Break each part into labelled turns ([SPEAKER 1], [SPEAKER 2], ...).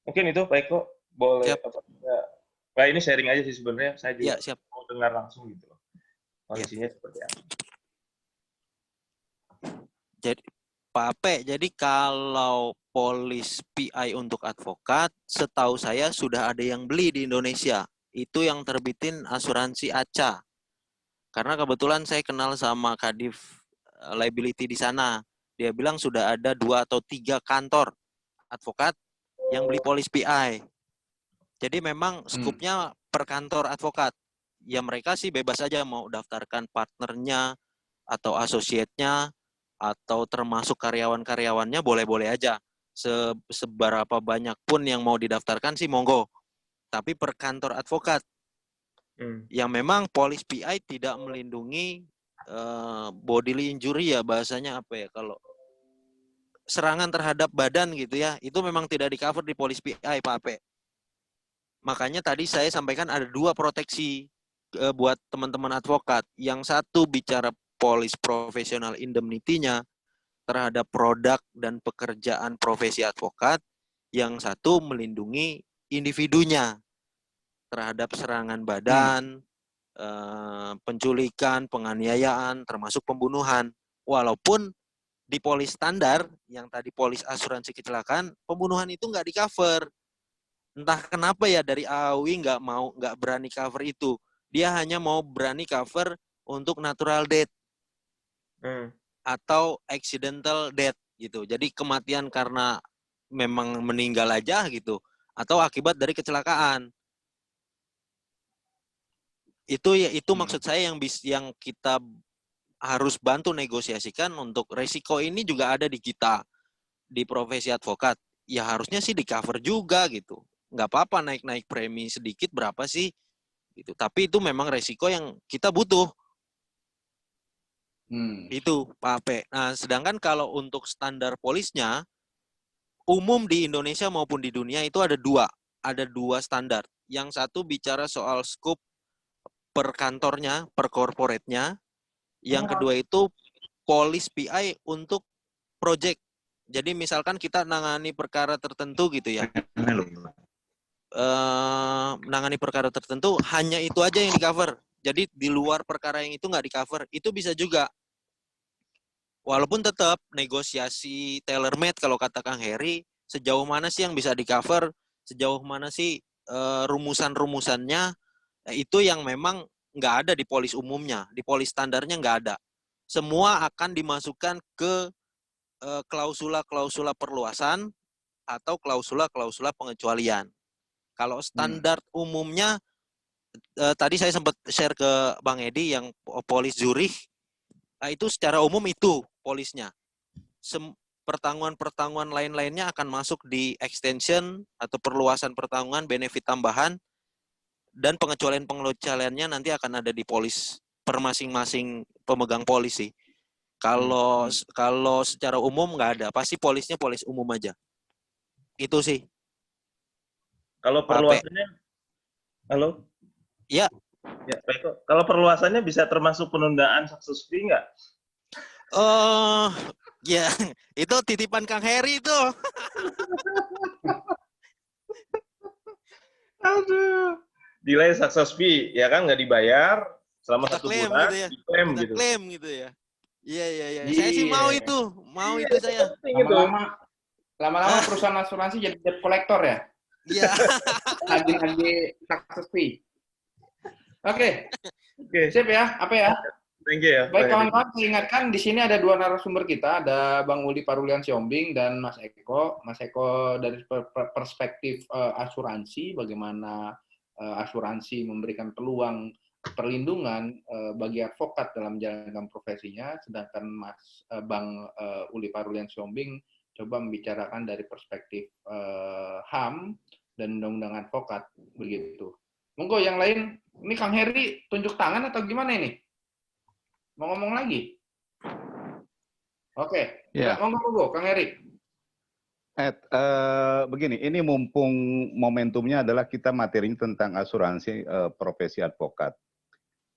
[SPEAKER 1] Mungkin itu Pak Eko, boleh
[SPEAKER 2] Siap.
[SPEAKER 1] apa ya, Pak ini sharing aja sih sebenarnya, saya
[SPEAKER 2] Ya,
[SPEAKER 1] juga
[SPEAKER 2] siap.
[SPEAKER 1] mau dengar langsung gitu loh,
[SPEAKER 2] Ya.
[SPEAKER 1] kondisinya seperti apa.
[SPEAKER 2] Jadi Pak Ape, jadi kalau polis PI untuk advokat, setahu saya sudah ada yang beli di Indonesia. Itu yang terbitin asuransi ACA. Karena kebetulan saya kenal sama Kadif Liability di sana. Dia bilang sudah ada 2 atau 3 kantor advokat yang beli polis PI. Jadi memang skupnya per kantor advokat. Ya mereka sih bebas aja mau daftarkan partnernya atau associate-nya atau termasuk karyawan-karyawannya boleh-boleh aja. Seberapa banyak pun yang mau didaftarkan sih monggo. Tapi per kantor advokat yang memang polis PI tidak melindungi bodily injury ya bahasanya apa ya, kalau serangan terhadap badan gitu ya, itu memang tidak di cover di polis PI Pak Ape. Makanya tadi saya sampaikan ada 2 proteksi buat teman-teman advokat. Yang satu bicara polis profesional indemnity-nya terhadap produk dan pekerjaan profesi advokat. Yang satu melindungi individunya terhadap serangan badan, penculikan, penganiayaan, termasuk pembunuhan. Walaupun di polis standar, yang tadi polis asuransi kecelakaan, pembunuhan itu nggak di cover. Entah kenapa ya dari AAWI nggak berani cover itu. Dia hanya mau berani cover untuk natural death atau accidental death gitu. Jadi kematian karena memang meninggal aja gitu, atau akibat dari kecelakaan. Itu maksud saya yang kita harus bantu negosiasikan. Untuk resiko ini juga ada di kita di profesi advokat. Ya harusnya sih di cover juga gitu. Nggak apa-apa naik-naik premi sedikit berapa sih gitu. Tapi itu memang resiko yang kita butuh. Itu Pak Ape. Nah, sedangkan kalau untuk standar polisnya umum di Indonesia maupun di dunia itu ada 2. Ada 2 standar. Yang satu bicara soal scope per kantornya, per corporate-nya. Yang kedua itu polis PI untuk project. Jadi misalkan kita nangani perkara tertentu gitu ya. Menangani perkara tertentu hanya itu aja yang di cover. Jadi di luar perkara yang itu nggak di cover. Itu bisa juga. Walaupun tetap negosiasi tailor made kalau kata Kang Heri, sejauh mana sih yang bisa di cover, sejauh mana sih rumusan-rumusannya, itu yang memang nggak ada di polis umumnya, di polis standarnya nggak ada. Semua akan dimasukkan ke klausula-klausula perluasan atau klausula-klausula pengecualian. Kalau standar umumnya, tadi saya sempat share ke Bang Edi yang polis Zurich, itu secara umum itu polisnya. Pertanggungan-pertanggungan lain-lainnya akan masuk di extension atau perluasan pertanggungan, benefit tambahan, dan pengecualian-pengecualiannya nanti akan ada di polis per masing-masing pemegang polis sih. Kalau secara umum nggak ada, pasti polisnya polis umum aja. Itu sih.
[SPEAKER 1] Kalau
[SPEAKER 2] Pak Ape.
[SPEAKER 1] perluasannya, halo?
[SPEAKER 2] Ya.
[SPEAKER 1] Ya, Pak Eko, kalau perluasannya bisa termasuk penundaan success fee nggak?
[SPEAKER 2] Oh, ya, itu titipan Kang Heri itu.
[SPEAKER 1] Aduh, delay success fee, ya kan nggak dibayar selama
[SPEAKER 2] Kita
[SPEAKER 1] 1
[SPEAKER 2] klaim
[SPEAKER 1] bulan,
[SPEAKER 2] gitu ya.
[SPEAKER 1] diklaim
[SPEAKER 2] Kita
[SPEAKER 1] gitu.
[SPEAKER 2] klaim gitu ya. Iya, iya, iya. Saya sih mau
[SPEAKER 3] Iya.
[SPEAKER 2] itu. Mau
[SPEAKER 1] Iya,
[SPEAKER 2] itu
[SPEAKER 1] itu
[SPEAKER 2] saya.
[SPEAKER 1] penting itu.
[SPEAKER 3] Lama-lama perusahaan asuransi jadi debt collector ya.
[SPEAKER 2] Iya.
[SPEAKER 3] Lagi sukses fee. Oke. Sip ya, apa ya?
[SPEAKER 1] Thank you ya.
[SPEAKER 3] Baik kawan-kawan, saya ingatkan di sini ada 2 narasumber kita, ada Bang Uli Parulian Siombing dan Mas Eko. Mas Eko dari perspektif asuransi, bagaimana asuransi memberikan peluang perlindungan bagi advokat dalam menjalankan profesinya, sedangkan Bang Uli Parulian Siombing coba membicarakan dari perspektif HAM dan undang-undang advokat begitu. Monggo yang lain, ini Kang Heri tunjuk tangan atau gimana ini? Mau ngomong lagi? Oke,
[SPEAKER 4] Ya.
[SPEAKER 3] monggo Kang Heri.
[SPEAKER 4] Begini, ini mumpung momentumnya adalah kita materinya tentang asuransi profesi advokat.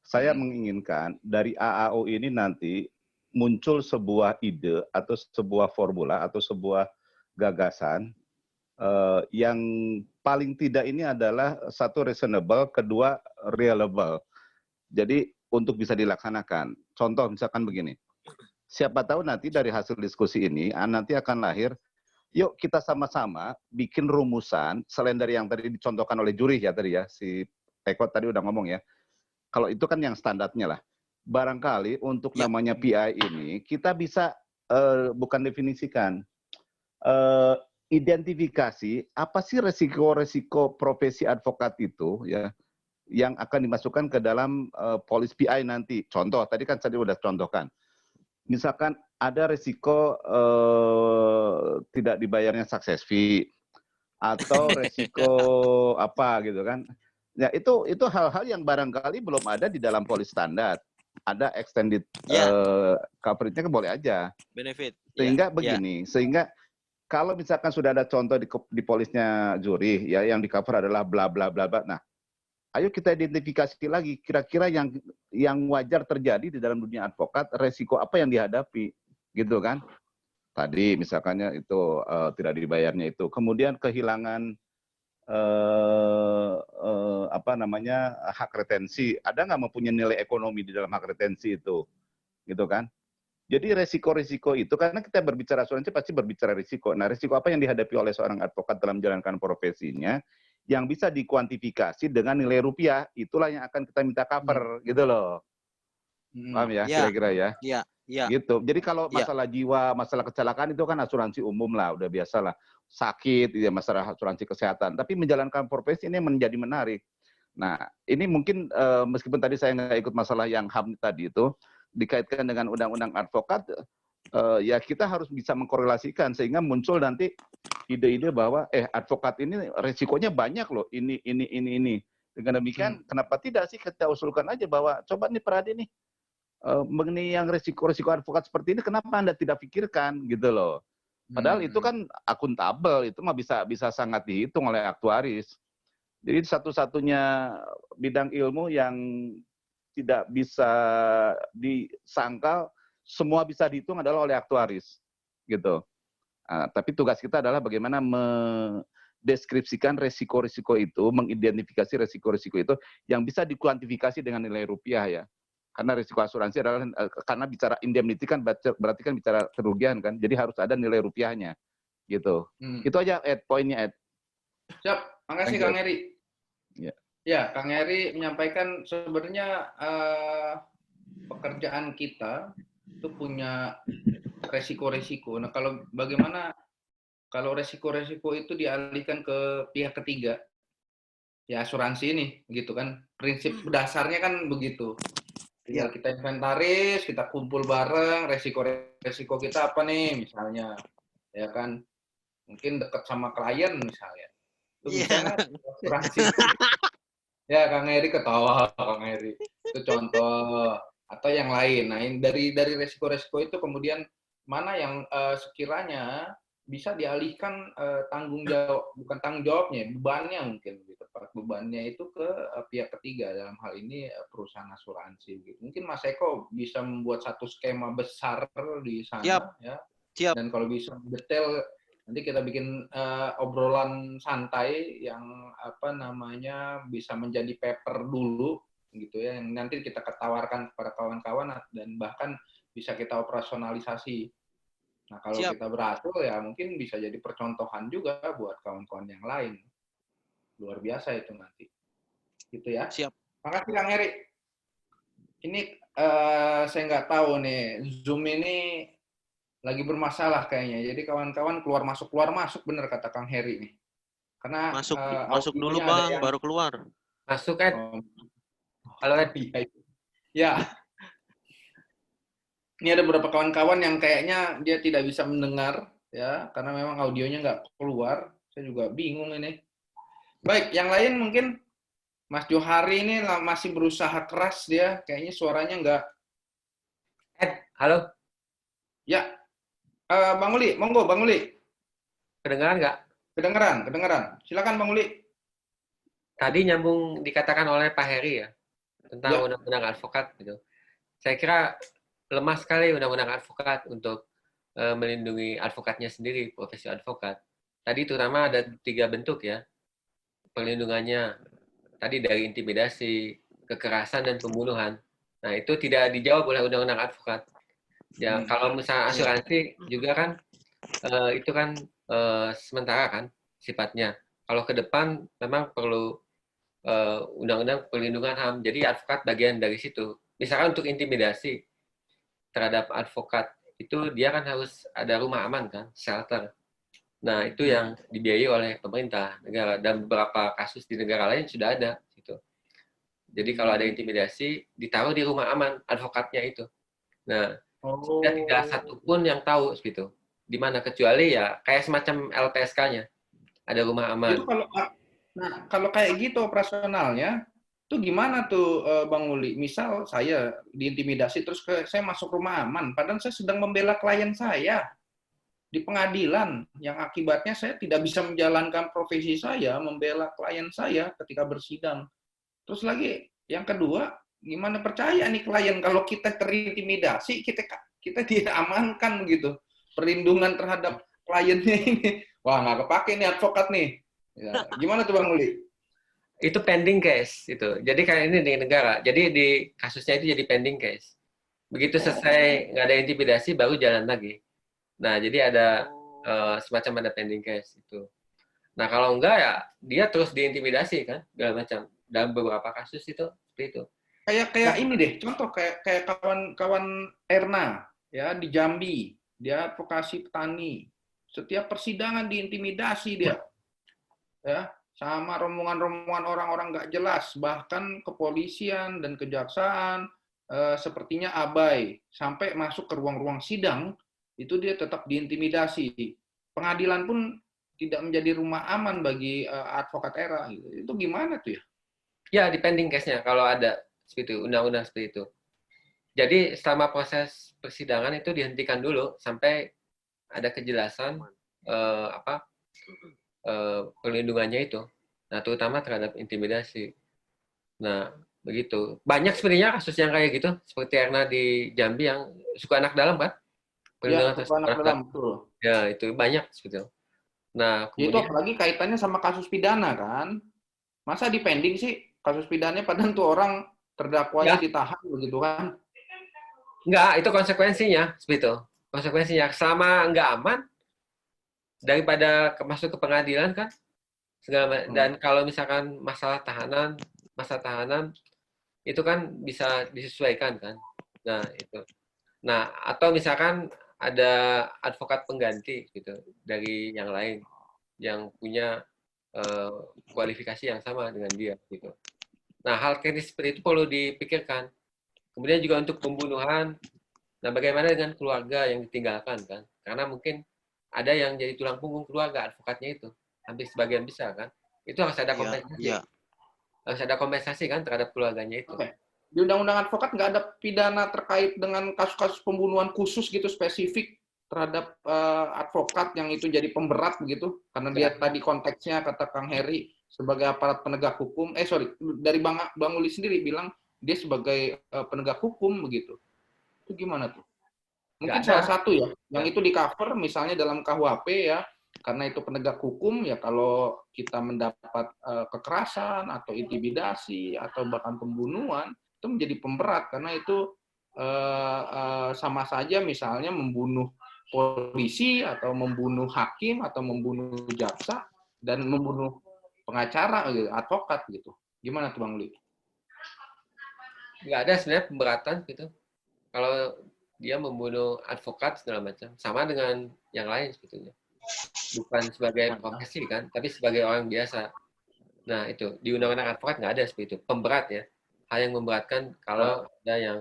[SPEAKER 4] Saya menginginkan dari AAO ini nanti muncul sebuah ide atau sebuah formula atau sebuah gagasan Yang paling tidak ini adalah satu reasonable, kedua reliable. Jadi untuk bisa dilaksanakan. Contoh misalkan begini, siapa tahu nanti dari hasil diskusi ini nanti akan lahir, yuk kita sama-sama bikin rumusan selain dari yang tadi dicontohkan oleh juri ya tadi ya, si Eko tadi udah ngomong ya. Kalau itu kan yang standarnya lah. Barangkali untuk namanya PI ini kita bisa bukan definisikan, identifikasi apa sih resiko-resiko profesi advokat itu ya yang akan dimasukkan ke dalam polis PI nanti. Contoh tadi kan saya udah contohkan. Misalkan ada resiko tidak dibayarnya success fee atau resiko apa gitu kan. Ya itu hal-hal yang barangkali belum ada di dalam polis standar. Ada extended coverage-nya kan boleh aja.
[SPEAKER 2] Benefit.
[SPEAKER 4] Sehingga begini, sehingga kalau misalkan sudah ada contoh di polisnya juri ya yang di cover adalah bla bla bla bla. Nah, ayo kita identifikasi lagi kira-kira yang wajar terjadi di dalam dunia advokat, resiko apa yang dihadapi, gitu kan? Tadi misalkannya itu tidak dibayarnya itu, kemudian kehilangan hak retensi, ada nggak mempunyai nilai ekonomi di dalam hak retensi itu, gitu kan? Jadi resiko-resiko itu, karena kita berbicara asuransi pasti berbicara risiko. Nah, risiko apa yang dihadapi oleh seorang advokat dalam menjalankan profesinya, yang bisa dikuantifikasi dengan nilai rupiah, itulah yang akan kita minta cover, gitu loh. Paham ya, kira-kira ya?
[SPEAKER 2] Iya.
[SPEAKER 4] Gitu. Jadi kalau masalah jiwa, masalah kecelakaan itu kan asuransi umum lah, udah biasa lah. Sakit, ya masalah asuransi kesehatan. Tapi menjalankan profesi ini menjadi menarik. Nah, ini mungkin meskipun tadi saya nggak ikut masalah yang HAM tadi itu, dikaitkan dengan undang-undang advokat, ya kita harus bisa mengkorelasikan sehingga muncul nanti ide-ide bahwa advokat ini resikonya banyak loh, ini. Dengan demikian, kenapa tidak sih kita usulkan aja bahwa coba nih Peradi nih, mengenai yang resiko-resiko advokat seperti ini, kenapa Anda tidak pikirkan gitu loh. Padahal itu kan akuntabel, itu mah bisa sangat dihitung oleh aktuaris. Jadi satu-satunya bidang ilmu yang tidak bisa disangkal, semua bisa dihitung adalah oleh aktuaris, gitu. Nah, tapi tugas kita adalah bagaimana mendeskripsikan resiko-resiko itu, mengidentifikasi resiko-resiko itu yang bisa dikuantifikasi dengan nilai rupiah ya. Karena risiko asuransi adalah karena bicara indemnity kan berarti kan bicara kerugian kan, jadi harus ada nilai rupiahnya, gitu. Itu aja poinnya Ed.
[SPEAKER 3] Siap, makasih Kang Heri. Ya, Kang Heri menyampaikan sebenarnya pekerjaan kita itu punya resiko-resiko. Nah, bagaimana kalau resiko-resiko itu dialihkan ke pihak ketiga, ya asuransi ini, gitu kan? Prinsip dasarnya kan begitu. Tinggal kita inventaris, kita kumpul bareng, resiko-resiko kita apa nih, misalnya, ya kan? Mungkin dekat sama klien misalnya. Itu bisa nggak asuransi? Ya, Kang Heri ketawa, Kang Heri. Itu contoh. Atau yang lain. Nah, dari resiko-resiko itu kemudian mana yang sekiranya bisa dialihkan tanggung jawab, bukan tanggung jawabnya, bebannya mungkin lebih tepat. Bebannya itu ke pihak ketiga, dalam hal ini perusahaan asuransi. Gitu. Mungkin Mas Eko bisa membuat satu skema besar di sana. Ya. Dan kalau bisa detail, nanti kita bikin obrolan santai yang bisa menjadi paper dulu gitu ya, yang nanti kita ketawarkan kepada kawan-kawan dan bahkan bisa kita operasionalisasi. Nah, kalau kita berhasil ya mungkin bisa jadi percontohan juga buat kawan-kawan yang lain. Luar biasa itu nanti. Gitu ya.
[SPEAKER 2] Siap.
[SPEAKER 3] Makasih Kang Heri. Ini saya nggak tahu nih, Zoom ini lagi bermasalah kayaknya. Jadi kawan-kawan keluar masuk bener kata Kang Heri nih. Karena
[SPEAKER 2] masuk dulu Bang, baru keluar.
[SPEAKER 5] Masuk Ed. Halo Ed.
[SPEAKER 3] Ya. Ini ada beberapa kawan-kawan yang kayaknya dia tidak bisa mendengar ya, karena memang audionya nggak keluar. Saya juga bingung ini. Baik, yang lain mungkin Mas Johari ini masih berusaha keras dia, kayaknya suaranya nggak.
[SPEAKER 5] Ed, halo.
[SPEAKER 3] Ya, Bang Uli, monggo Bang Uli.
[SPEAKER 5] Kedengeran nggak?
[SPEAKER 3] Kedengeran. Silakan Bang Uli.
[SPEAKER 5] Tadi nyambung dikatakan oleh Pak Heri ya tentang undang-undang advokat gitu. Saya kira lemah sekali undang-undang advokat untuk melindungi advokatnya sendiri, profesi advokat. tadi terutama ada 3 bentuk ya perlindungannya. Tadi dari intimidasi, kekerasan, dan pembunuhan. Nah, itu tidak dijawab oleh Undang-Undang Advokat. Ya, kalau misalnya asuransi juga kan itu kan sementara kan sifatnya. Kalau ke depan memang perlu Undang-Undang Perlindungan HAM. Jadi advokat bagian dari situ. Misalkan untuk intimidasi terhadap advokat itu dia kan harus ada rumah aman kan, shelter. Nah, itu yang dibiayai oleh pemerintah negara, dan beberapa kasus di negara lain sudah ada gitu. Jadi kalau ada intimidasi ditaruh di rumah aman advokatnya itu. Nah, tidak satu pun yang tahu gitu. Di mana, kecuali ya kayak semacam LPSK-nya. Ada rumah aman.
[SPEAKER 3] Itu kalau kayak gitu operasionalnya, tuh gimana tuh Bang Uli? Misal saya diintimidasi terus saya masuk rumah aman, padahal saya sedang membela klien saya di pengadilan, yang akibatnya saya tidak bisa menjalankan profesi saya, membela klien saya ketika bersidang. Terus lagi yang kedua, gimana percaya nih klien kalau kita terintimidasi, kita diamankan gitu, perlindungan terhadap kliennya ini. Wah, nggak kepake nih advokat nih. Ya, gimana tuh Bang Uli?
[SPEAKER 5] Itu pending case itu. Jadi kayak ini di negara. Jadi di kasusnya itu jadi pending case. Begitu selesai nggak ada intimidasi baru jalan lagi. Nah, jadi ada semacam ada pending case itu. Nah, kalau enggak ya dia terus diintimidasi kan, segala macam. Dalam beberapa kasus itu seperti itu.
[SPEAKER 3] Kayak ini deh, contoh kayak kawan Erna ya di Jambi, dia advokasi petani. Setiap persidangan diintimidasi dia. Ya, sama rombongan-rombongan orang-orang nggak jelas, bahkan kepolisian dan kejaksaan sepertinya abai. Sampai masuk ke ruang-ruang sidang, itu dia tetap diintimidasi. Pengadilan pun tidak menjadi rumah aman bagi advokat era. Itu gimana tuh ya?
[SPEAKER 5] Ya, depending case-nya kalau ada seperti itu, undang-undang seperti itu. Jadi selama proses persidangan itu dihentikan dulu sampai ada kejelasan perlindungannya itu. Nah, terutama terhadap intimidasi. Nah, begitu. Banyak sebenarnya kasus yang kayak gitu, seperti Erna di Jambi yang suka anak dalam kan?
[SPEAKER 3] Ya, anak dalam, betul.
[SPEAKER 5] Ya, itu banyak sebetulnya. Nah,
[SPEAKER 3] itu
[SPEAKER 5] kemudian
[SPEAKER 3] apalagi kaitannya sama kasus pidana kan? Masa dipending sih kasus pidananya, padahal tuh orang terdakwanya ditahan begitu kan?
[SPEAKER 5] Enggak, itu konsekuensinya seperti itu. Konsekuensinya selama enggak aman daripada masuk ke pengadilan kan segala. Dan kalau misalkan masa tahanan itu kan bisa disesuaikan kan. Nah, itu. Nah, atau misalkan ada advokat pengganti gitu dari yang lain yang punya kualifikasi yang sama dengan dia gitu. Nah, hal kritis seperti itu perlu dipikirkan. Kemudian juga untuk pembunuhan, nah bagaimana dengan keluarga yang ditinggalkan kan? Karena mungkin ada yang jadi tulang punggung keluarga advokatnya itu, hampir sebagian besar kan? Itu harus ada kompensasi. Ya. Harus ada kompensasi kan terhadap keluarganya itu.
[SPEAKER 3] Oke. Di Undang-Undang Advokat nggak ada pidana terkait dengan kasus-kasus pembunuhan khusus gitu spesifik terhadap advokat yang itu jadi pemberat begitu? Karena dia tadi konteksnya kata Kang Heri sebagai aparat penegak hukum. Dari Bang Uli sendiri bilang dia sebagai penegak hukum begitu. Itu gimana tuh? Mungkin salah satu ya, yang itu di cover misalnya dalam KUHP ya, karena itu penegak hukum ya, kalau kita mendapat kekerasan atau intimidasi atau bahkan pembunuhan itu menjadi pemberat, karena itu sama saja misalnya membunuh polisi atau membunuh hakim atau membunuh jaksa dan membunuh pengacara gitu, advokat gitu. Gimana tuh Bang Uli?
[SPEAKER 5] Nggak ada sebenarnya pemberatan gitu. Kalau dia membunuh advokat segala macam, sama dengan yang lain sebetulnya. Bukan sebagai profesi kan, tapi sebagai orang biasa. Nah itu di undang-undang advokat nggak ada seperti itu. Pemberat ya, hal yang memberatkan kalau ada yang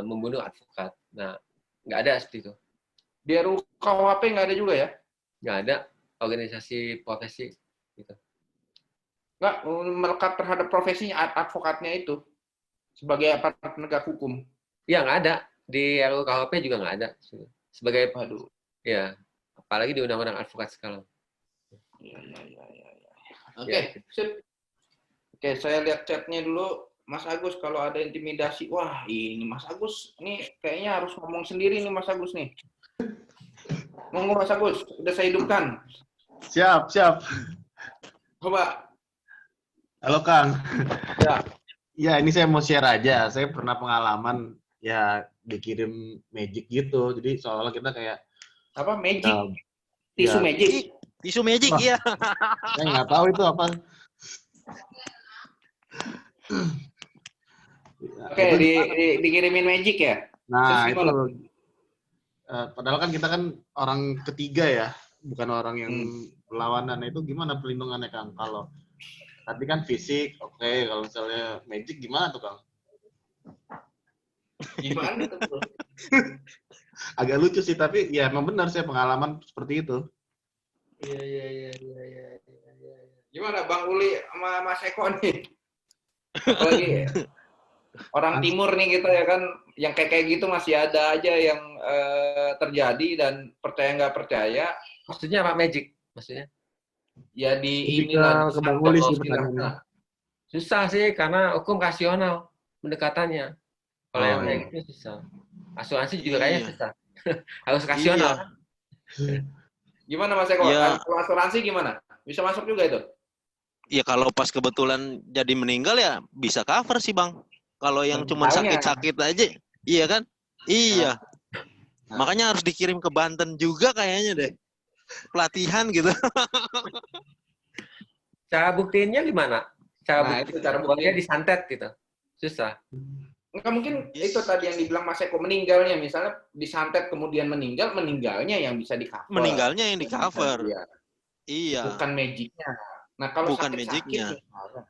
[SPEAKER 5] membunuh advokat. Nah nggak ada seperti itu.
[SPEAKER 3] Di RUU KUHP nggak ada juga ya?
[SPEAKER 5] Nggak ada organisasi profesi gitu.
[SPEAKER 3] Nggak melekat terhadap profesinya advokatnya itu sebagai aparat penegak hukum.
[SPEAKER 5] Iya nggak ada, di RUU KUHP juga nggak ada sebagai ya, apalagi di undang-undang advokat sekarang.
[SPEAKER 3] Ya. Oke, sip. Oke, saya lihat chatnya dulu. Mas Agus, kalau ada intimidasi, wah ini Mas Agus, ini kayaknya harus ngomong sendiri nih Mas Agus nih. Monggo Mas Agus, udah saya hidupkan.
[SPEAKER 6] Siap, siap.
[SPEAKER 3] Coba.
[SPEAKER 6] Halo Kang.
[SPEAKER 3] Ya.
[SPEAKER 6] Ya, ini saya mau share aja. Saya pernah pengalaman ya dikirim magic gitu. Jadi seolah-olah kita kayak
[SPEAKER 3] Apa magic?
[SPEAKER 6] ya,
[SPEAKER 3] Tisu magic.
[SPEAKER 2] Tisu magic,
[SPEAKER 6] wah,
[SPEAKER 2] iya.
[SPEAKER 6] saya nggak tahu itu apa.
[SPEAKER 3] Oke,
[SPEAKER 6] Itu
[SPEAKER 3] dikirimin magic ya?
[SPEAKER 6] nah
[SPEAKER 3] Terus
[SPEAKER 6] itu
[SPEAKER 3] gimana?
[SPEAKER 6] padahal kan kita kan orang ketiga ya, bukan orang yang berlawanan. Nah, itu gimana perlindungannya Kang? Kalau tadi kan fisik, oke. Kalau misalnya magic gimana tuh Kang?
[SPEAKER 3] Gimana tuh, Bro?
[SPEAKER 6] Agak lucu sih, tapi ya emang benar saya pengalaman seperti itu.
[SPEAKER 3] Iya. Gimana Bang Uli sama Mas Eko nih? Apalagi orang timur nih kita ya kan, yang kayak gitu masih ada aja yang terjadi dan percaya nggak percaya,
[SPEAKER 5] Maksudnya apa magic? Maksudnya?
[SPEAKER 3] ya
[SPEAKER 6] Lebih
[SPEAKER 3] inilah
[SPEAKER 6] ke Bang Uli sih
[SPEAKER 3] disantet.
[SPEAKER 6] pertanyaannya.
[SPEAKER 5] Susah sih karena hukum rasional pendekatannya. Kalau yang kayak gitu susah. Asuransi juga kayaknya
[SPEAKER 2] Iya.
[SPEAKER 5] susah. Harus rasional.
[SPEAKER 2] Iya.
[SPEAKER 3] Gimana Mas Eko?
[SPEAKER 2] Ya.
[SPEAKER 3] Kalau asuransi gimana? Bisa masuk juga itu?
[SPEAKER 2] Ya kalau pas kebetulan jadi meninggal ya bisa cover sih Bang. Kalau yang cuma
[SPEAKER 3] Meninggalnya.
[SPEAKER 2] sakit-sakit aja, iya kan? Iya.
[SPEAKER 3] Nah.
[SPEAKER 2] Makanya harus dikirim ke Banten juga kayaknya deh. Pelatihan gitu.
[SPEAKER 5] Cara buktiinnya gimana?
[SPEAKER 3] Nah, itu cara
[SPEAKER 5] buktinya
[SPEAKER 3] buktiin.
[SPEAKER 5] disantet gitu. Susah.
[SPEAKER 3] Enggak mungkin itu tadi yang dibilang Mas Eko meninggalnya, misalnya disantet kemudian meninggalnya yang bisa di-cover.
[SPEAKER 2] Meninggalnya yang di-cover.
[SPEAKER 3] Iya.
[SPEAKER 2] Iya.
[SPEAKER 3] Bukan magicnya. Nah, kalau
[SPEAKER 2] Bukan
[SPEAKER 3] sakit-sakit
[SPEAKER 2] magicnya.
[SPEAKER 3] misalnya,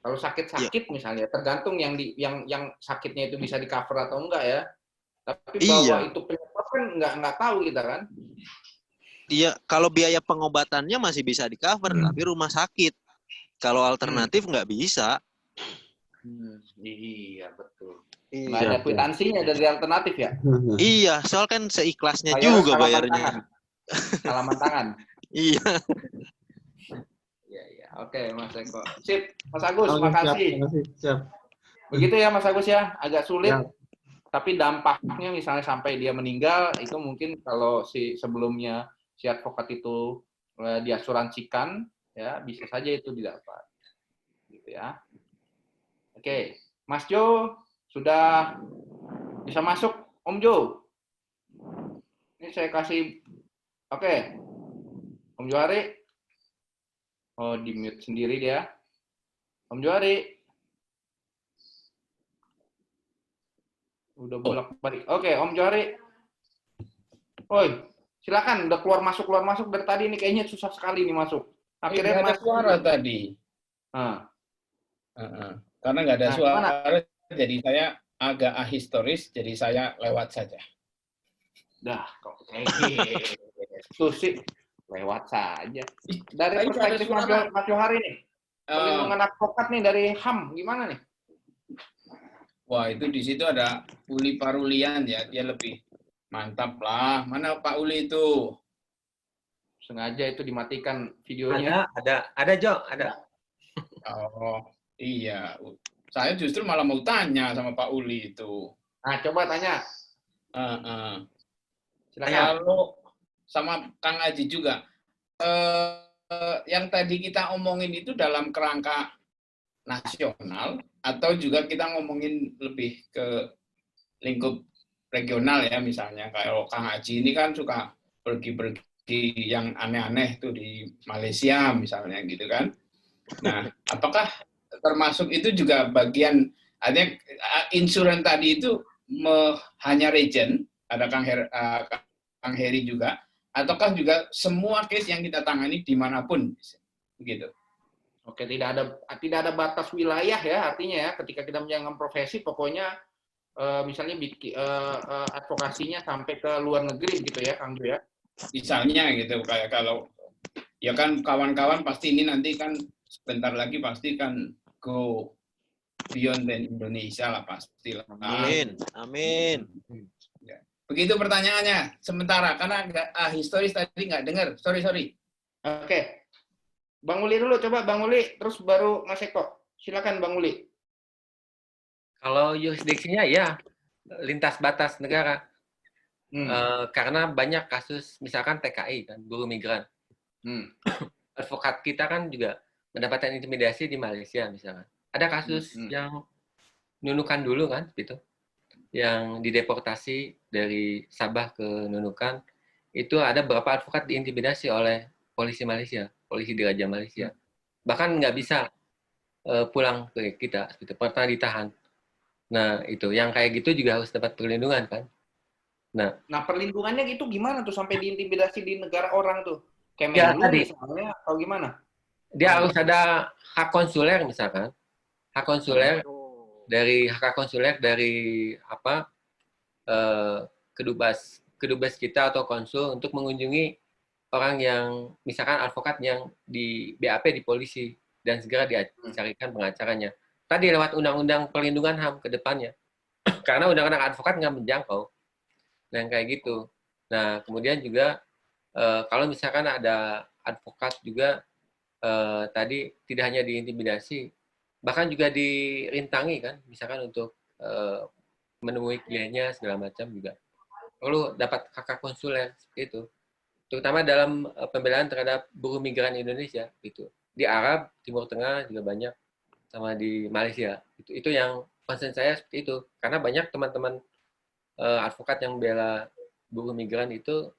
[SPEAKER 3] kalau sakit-sakit misalnya, tergantung yang sakitnya itu bisa di-cover atau enggak ya. Tapi bahwa
[SPEAKER 2] Iya.
[SPEAKER 3] itu penyebab kan nggak tahu kita kan.
[SPEAKER 2] Iya, kalau biaya pengobatannya masih bisa di-cover, tapi rumah sakit. Kalau alternatif nggak bisa.
[SPEAKER 3] Iya, betul.
[SPEAKER 2] Iya.
[SPEAKER 3] Nggak ada kwitansinya dari alternatif ya?
[SPEAKER 2] Iya, soal kan seikhlasnya
[SPEAKER 3] Bayarnya
[SPEAKER 2] juga
[SPEAKER 3] salaman
[SPEAKER 2] bayarnya.
[SPEAKER 3] tangan. Salaman tangan.
[SPEAKER 2] Iya.
[SPEAKER 3] Iya. Oke, Mas Eko. Sip, Mas Agus,
[SPEAKER 6] Oke,
[SPEAKER 3] makasih.
[SPEAKER 6] siap.
[SPEAKER 3] Begitu ya Mas Agus ya, agak sulit.
[SPEAKER 6] Ya.
[SPEAKER 3] Tapi dampaknya misalnya sampai dia meninggal, itu mungkin kalau sebelumnya si advokat itu diasuransikan, ya bisa saja itu didapat. Gitu ya. Oke, Mas Jo sudah bisa masuk, Om Jo. Ini saya kasih, oke. Om Johari. Oh, di mute sendiri dia. Om Johari. Udah bolak-balik. Oke, Om Johari. Oi, silakan. Udah keluar masuk dari tadi ini kayaknya susah sekali nih masuk. Akhirnya
[SPEAKER 7] nggak ada suara tadi.
[SPEAKER 3] Nah.
[SPEAKER 7] Karena nggak ada suara,
[SPEAKER 3] Gimana?
[SPEAKER 7] jadi saya agak ahistoris, jadi saya lewat saja.
[SPEAKER 3] Dah, kok kayak gitu sih. Lewat saja. Dari
[SPEAKER 7] Tadi nggak ada
[SPEAKER 3] perspektif
[SPEAKER 7] suara.
[SPEAKER 3] Mas Johari nih, perlindungan advokat nih dari HAM, gimana nih?
[SPEAKER 7] Wah, itu di situ ada Uli Parulian ya, dia lebih mantap lah. Mana Pak Uli itu?
[SPEAKER 3] Sengaja itu dimatikan videonya.
[SPEAKER 5] Ada Jo, ada.
[SPEAKER 7] Oh, iya. Saya justru malah mau tanya sama Pak Uli itu.
[SPEAKER 3] Nah, coba tanya. Silakan.
[SPEAKER 7] Kalau sama Kang Aji juga, yang tadi kita omongin itu dalam kerangka nasional atau juga kita ngomongin lebih ke lingkup regional ya, misalnya kalau Kang Aji ini kan suka pergi-pergi yang aneh-aneh tuh di Malaysia misalnya gitu kan. Nah, apakah termasuk itu juga bagian, artinya insuran tadi itu hanya region, ada Kang Heri juga, ataukah juga semua case yang kita tangani dimanapun, begitu?
[SPEAKER 3] Oke, tidak ada batas wilayah ya, artinya ya, ketika kita menjalankan profesi, pokoknya misalnya advokasinya sampai ke luar negeri gitu ya, Kang Jo ya?
[SPEAKER 7] Misalnya gitu, kayak kalau ya kan kawan-kawan pasti ini nanti kan sebentar lagi pasti kan go beyond than Indonesia lah pasti lah.
[SPEAKER 2] Amin.
[SPEAKER 7] Begitu pertanyaannya sementara karena historis tadi nggak dengar. Sorry.
[SPEAKER 3] Oke. Bang Uli dulu, coba Bang Uli, terus baru Mas Eko. Silakan Bang Uli.
[SPEAKER 5] Kalau jurisdiksinya ya lintas batas negara. Karena banyak kasus misalkan TKI kan, buruh migran. advokat kita kan juga mendapatkan intimidasi di Malaysia misalkan. Ada kasus yang Nunukan dulu kan, gitu, yang dideportasi dari Sabah ke Nunukan, itu ada beberapa advokat diintimidasi oleh polisi Malaysia, polisi Diraja Malaysia. Bahkan nggak bisa pulang ke kita, gitu, pernah ditahan. Nah, itu yang kayak gitu juga harus dapat perlindungan kan.
[SPEAKER 3] Nah, perlindungannya gitu gimana tuh sampai diintimidasi di negara orang tuh?
[SPEAKER 5] Ya,
[SPEAKER 3] Kemenlu
[SPEAKER 5] tadi
[SPEAKER 3] misalnya atau gimana?
[SPEAKER 5] dia harus ada hak konsuler misalkan, hak konsuler dari apa kedubes kita atau konsul untuk mengunjungi orang yang misalkan advokat yang di BAP di polisi dan segera dicarikan pengacaranya. Tadi lewat undang-undang perlindungan HAM ke depannya. Karena undang-undang advokat nggak menjangkau. Dan kayak gitu. Nah, kemudian juga kalau misalkan ada advokat juga tadi tidak hanya diintimidasi, bahkan juga dirintangi kan, misalkan untuk menemui kliennya segala macam juga perlu dapat hak konsuler seperti itu, terutama dalam pembelaan terhadap buruh migran Indonesia gitu, di Arab, Timur Tengah juga banyak, sama di Malaysia. Itu yang concern saya seperti itu, karena banyak teman-teman advokat yang bela buruh migran itu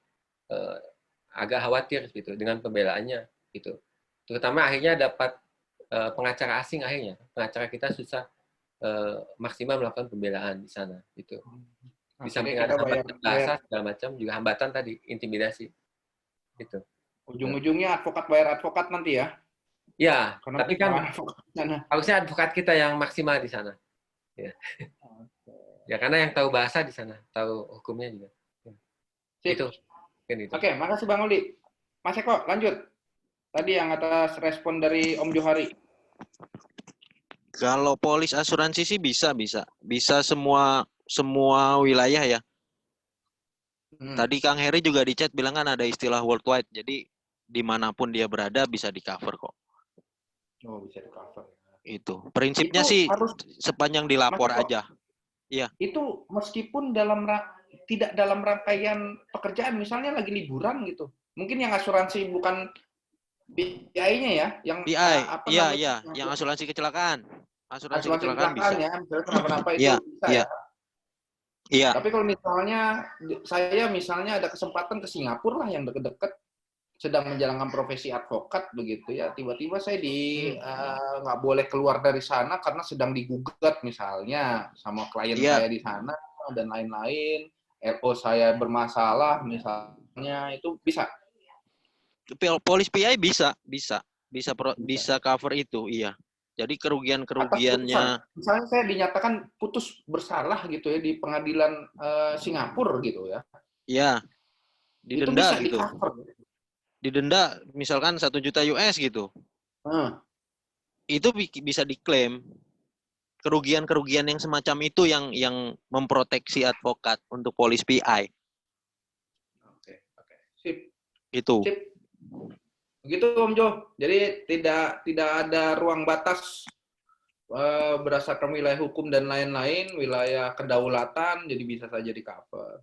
[SPEAKER 5] agak khawatir gitu dengan pembelaannya gitu, terutama akhirnya dapat pengacara asing, akhirnya pengacara kita susah maksimal melakukan pembelaan di sana gitu. Di samping ada hambatan bahasa segala macam, juga hambatan tadi intimidasi gitu.
[SPEAKER 3] Ujung-ujungnya advokat bayar advokat nanti ya?
[SPEAKER 5] Ya,
[SPEAKER 3] karena
[SPEAKER 5] tapi kan harusnya advokat kita yang maksimal di sana. Ya. Ya, karena yang tahu bahasa di sana, tahu hukumnya juga. Itu.
[SPEAKER 3] Oke, makasih Bang Uli. Mas Eko, lanjut. Tadi yang atas respon dari Om Johari.
[SPEAKER 2] Kalau polis asuransi sih bisa semua wilayah ya. Tadi Kang Heri juga di chat bilang kan ada istilah worldwide, jadi dimanapun dia berada bisa di cover kok.
[SPEAKER 3] Oh, bisa di cover.
[SPEAKER 2] Itu prinsipnya itu sih harus, sepanjang dilapor aja. Iya.
[SPEAKER 3] Itu meskipun tidak dalam rangkaian pekerjaan, misalnya lagi liburan gitu. Mungkin yang asuransi bukan BI-nya ya, yang
[SPEAKER 2] BI, iya, yang asuransi kecelakaan. Asuransi kecelakaan bisa.
[SPEAKER 3] Ya, misalnya kenapa-napa itu bisa ya.
[SPEAKER 2] Iya.
[SPEAKER 3] Tapi kalau misalnya saya ada kesempatan ke Singapura lah yang deket-deket, sedang menjalankan profesi advokat begitu ya, tiba-tiba saya nggak boleh keluar dari sana karena sedang digugat misalnya sama klien saya di sana dan lain-lain, RO saya bermasalah misalnya, itu bisa.
[SPEAKER 2] Polis PI bisa cover itu, iya. Jadi kerugiannya,
[SPEAKER 3] misalnya saya dinyatakan putus bersalah gitu ya di pengadilan Singapura gitu ya.
[SPEAKER 2] Iya. Didenda
[SPEAKER 3] itu bisa
[SPEAKER 2] gitu. Didenda misalkan 1 juta US gitu. Itu bisa diklaim. Kerugian-kerugian yang semacam itu yang memproteksi advokat untuk polis PI.
[SPEAKER 3] Oke. Sip.
[SPEAKER 2] Itu.
[SPEAKER 3] Sip. Begitu Om Jo. Jadi tidak ada ruang batas berdasarkan wilayah hukum dan lain-lain, wilayah kedaulatan, jadi bisa saja di cover.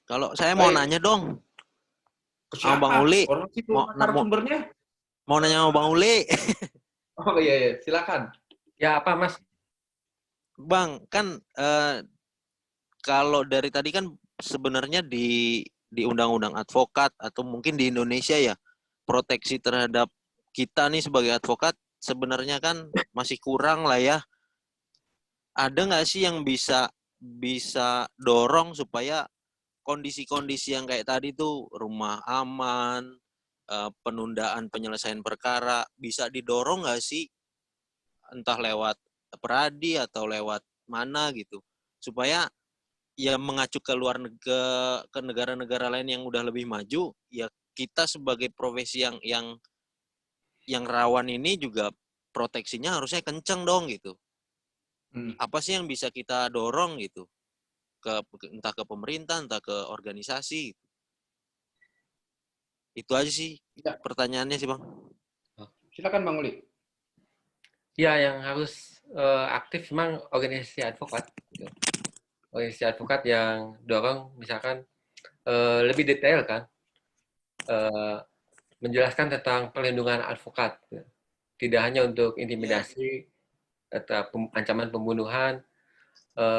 [SPEAKER 2] Kalau saya mau nanya dong.
[SPEAKER 3] Siapa?
[SPEAKER 2] Bang Uli.
[SPEAKER 3] Orang situ narasumbernya.
[SPEAKER 2] Mau nanya sama Bang Uli.
[SPEAKER 3] Oh iya, silakan.
[SPEAKER 5] Ya apa Mas?
[SPEAKER 2] Bang, kan kalau dari tadi kan sebenarnya di undang-undang advokat atau mungkin di Indonesia ya, proteksi terhadap kita nih sebagai advokat sebenarnya kan masih kurang lah ya. Ada nggak sih yang bisa dorong supaya kondisi-kondisi yang kayak tadi tuh, rumah aman, penundaan penyelesaian perkara, bisa didorong nggak sih? Entah lewat peradi atau lewat mana gitu. Supaya ya mengacu ke ke negara-negara lain yang udah lebih maju, ya kita sebagai profesi yang rawan ini juga proteksinya harusnya kenceng dong gitu. Apa sih yang bisa kita dorong gitu? Entah ke pemerintah, entah ke organisasi. Itu aja sih pertanyaannya sih Bang.
[SPEAKER 3] Silakan Bang Uli.
[SPEAKER 5] Ya, yang harus aktif memang organisasi advokat. Gitu. Organisasi advokat yang dorong misalkan lebih detail kan menjelaskan tentang perlindungan advokat. Tidak hanya untuk intimidasi atau ancaman pembunuhan,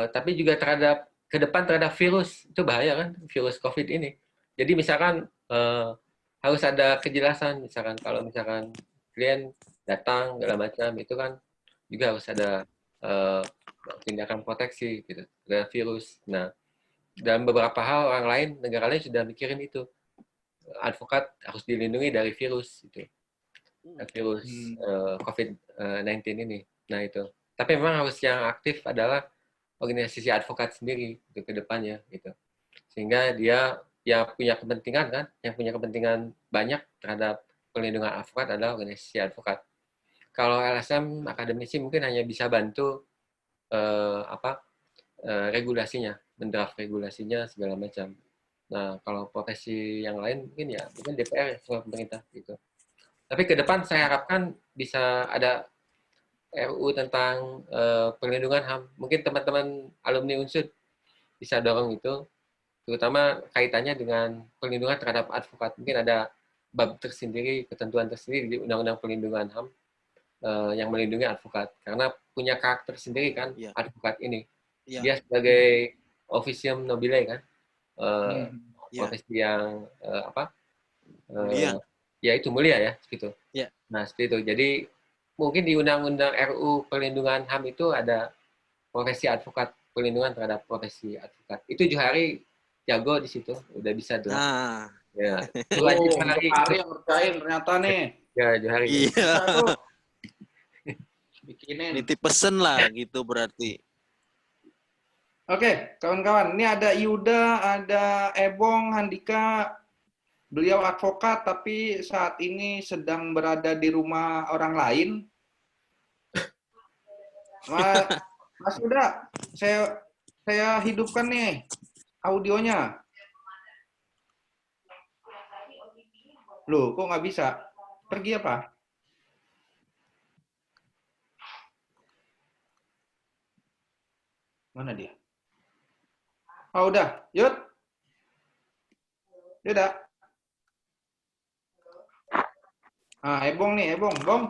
[SPEAKER 5] tapi juga terhadap ke depan terhadap virus. Itu bahaya kan, virus COVID ini. Jadi misalkan harus ada kejelasan, misalkan kalau misalkan klien datang segala macam, itu kan juga harus ada tindakan proteksi gitu terhadap virus. Nah, dalam beberapa hal orang lain, negara lain sudah mikirin itu. Advokat harus dilindungi dari virus itu. Virus COVID-19 ini. Nah, itu. Tapi memang harus yang aktif adalah organisasi advokat sendiri gitu, ke depannya gitu. Sehingga dia ya punya kepentingan kan, yang punya kepentingan banyak terhadap perlindungan advokat adalah organisasi advokat. Kalau LSM akademisi mungkin hanya bisa bantu regulasinya, mendraft regulasinya segala macam. Nah, kalau profesi yang lain mungkin ya mungkin DPR ya, sama pemerintah gitu. Tapi ke depan saya harapkan bisa ada RUU tentang perlindungan HAM. Mungkin teman-teman alumni Unsud bisa dorong itu, terutama kaitannya dengan perlindungan terhadap advokat. Mungkin ada bab tersendiri, ketentuan tersendiri di Undang-Undang Perlindungan HAM yang melindungi advokat. Karena punya karakter sendiri kan advokat ini. Dia sebagai officium nobile kan, profesi yang ya itu mulia ya, gitu. Nah, seperti itu. Jadi mungkin di Undang-Undang RUU Perlindungan HAM itu ada profesi advokat, perlindungan terhadap profesi advokat. Itu Johari jago di situ, udah bisa tuh.
[SPEAKER 2] Nah,
[SPEAKER 5] Ya.
[SPEAKER 3] Johari yang ngerjain ternyata nih.
[SPEAKER 5] Ya, Johari.
[SPEAKER 2] iya.
[SPEAKER 3] Bikinin.
[SPEAKER 2] Nitip pesen lah gitu berarti.
[SPEAKER 3] Oke, kawan-kawan. Ini ada Yuda, ada Ebong, Handika. Beliau advokat, tapi saat ini sedang berada di rumah orang lain. Mas Yuda, saya hidupkan nih audionya. Loh, kok nggak bisa? Pergi apa? Mana dia? Oh, udah. Yud. Yuda. Ah, Ebong nih, Ebong. Bong.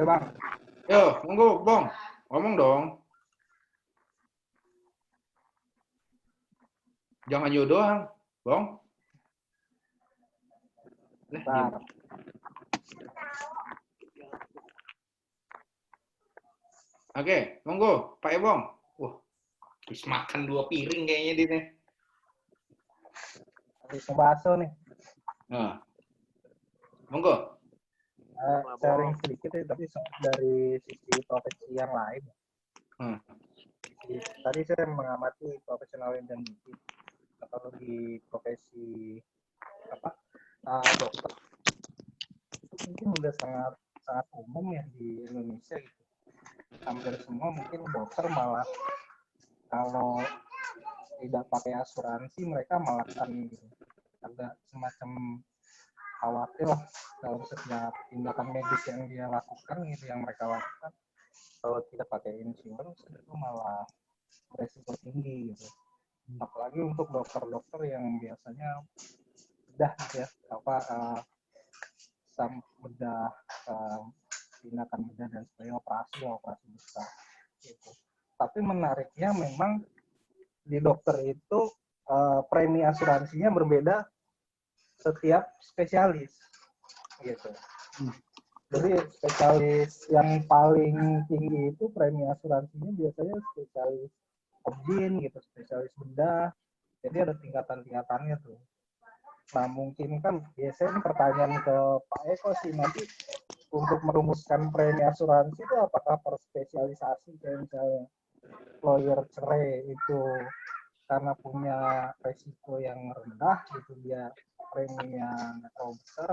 [SPEAKER 3] Bang. Yo, monggo, Bong. Ngomong dong. Jangan yo doang, Bong. Oke, monggo, Pak Ebong. Wah, habis makan 2 piring kayaknya dia nih.
[SPEAKER 8] Habis ngebaso nih.
[SPEAKER 3] Nah, monggo.
[SPEAKER 8] Sharing sedikit ya, tapi dari sisi profesi yang lain. Tadi saya mengamati profesional indemnity atau di profesi dokter itu mungkin udah sangat umum ya di Indonesia gitu. Hampir semua mungkin dokter malah kalau tidak pakai asuransi mereka malah akan gitu. Ada semacam khawatir lah dalam setiap tindakan medis yang dia lakukan gitu, yang mereka lakukan kalau tidak pakai insurance itu malah beresiko tinggi gitu. Apalagi untuk dokter-dokter yang biasanya bedah gitu ya, bedah tindakan bedah dan sebagainya, operasi besar gitu. Tapi menariknya memang di dokter itu premi asuransinya berbeda setiap spesialis gitu. Jadi spesialis yang paling tinggi itu premi asuransinya biasanya spesialis obgyn gitu, spesialis bedah. Jadi ada tingkatan-tingkatannya tuh. Nah, mungkin kan biasanya pertanyaan ke Pak Eko sih, nanti untuk merumuskan premi asuransi itu apakah per spesialisasi, kayak misalnya lawyer cerai itu karena punya resiko yang rendah gitu dia preminya nggak terlalu besar,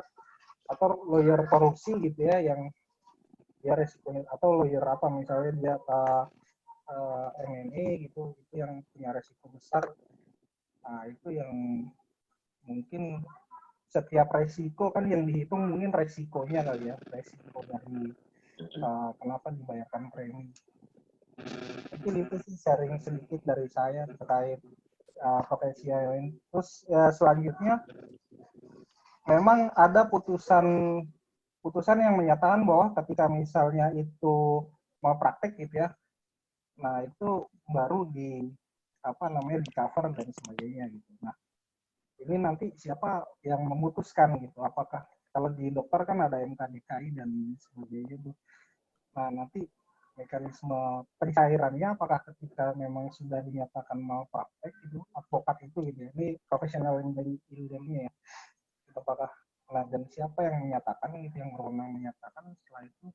[SPEAKER 8] atau lawyer korupsi gitu ya yang dia resikonya, atau lawyer apa misalnya dia M&A gitu, itu yang punya resiko besar. Nah, itu yang mungkin setiap resiko kan yang dihitung mungkin resikonya kali ya, resiko dari kenapa dibayarkan premi. Mungkin itu sih sharing sedikit dari saya terkait profesi lain. Terus selanjutnya memang ada putusan yang menyatakan bahwa ketika misalnya itu mau praktek gitu ya, nah itu baru di di cover dan sebagainya gitu. Nah, ini nanti siapa yang memutuskan gitu? Apakah kalau di dokter kan ada MKDKI dan sebagainya tuh. Nah, nanti mekanisme pencairannya apakah ketika memang sudah dinyatakan mau praktek itu advokat itu gitu ya. Ini profesional ilmunya ya. Apakah dan siapa yang menyatakan gitu, yang berwenang menyatakan, setelah itu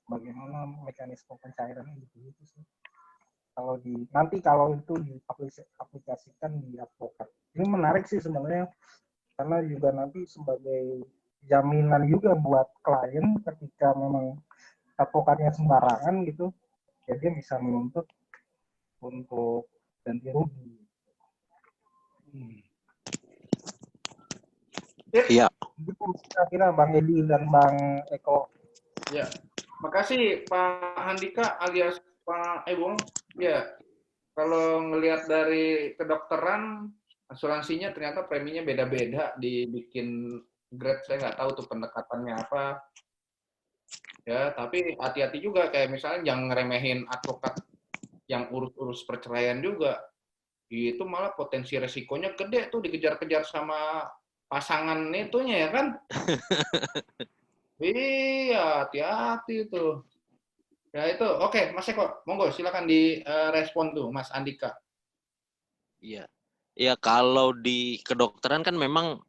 [SPEAKER 8] bagaimana mekanisme pencairannya gitu sih. Kalau itu diaplikasikan di advokat. Ini menarik sih sebenarnya karena juga nanti sebagai jaminan juga buat klien ketika memang advokatnya sembarangan gitu, ya dia bisa menuntut untuk ganti rugi.
[SPEAKER 2] Iya.
[SPEAKER 8] Itu kira-kira Bang Edi dan Bang Eko.
[SPEAKER 3] Ya, makasih Pak Handika alias Pak Ebong. Ya, kalau ngelihat dari kedokteran, asuransinya ternyata preminya beda-beda, dibikin grade, saya nggak tahu tuh pendekatannya apa. Ya, tapi hati-hati juga, kayak misalnya jangan ngeremehin advokat yang urus-urus perceraian juga. Itu malah potensi resikonya gede tuh, dikejar-kejar sama pasangan itunya ya kan? Iya, hati-hati tuh. Ya itu, oke, Mas Eko, monggo silakan direspon tuh, Mas Andika.
[SPEAKER 2] Iya. Ya kalau di kedokteran kan memang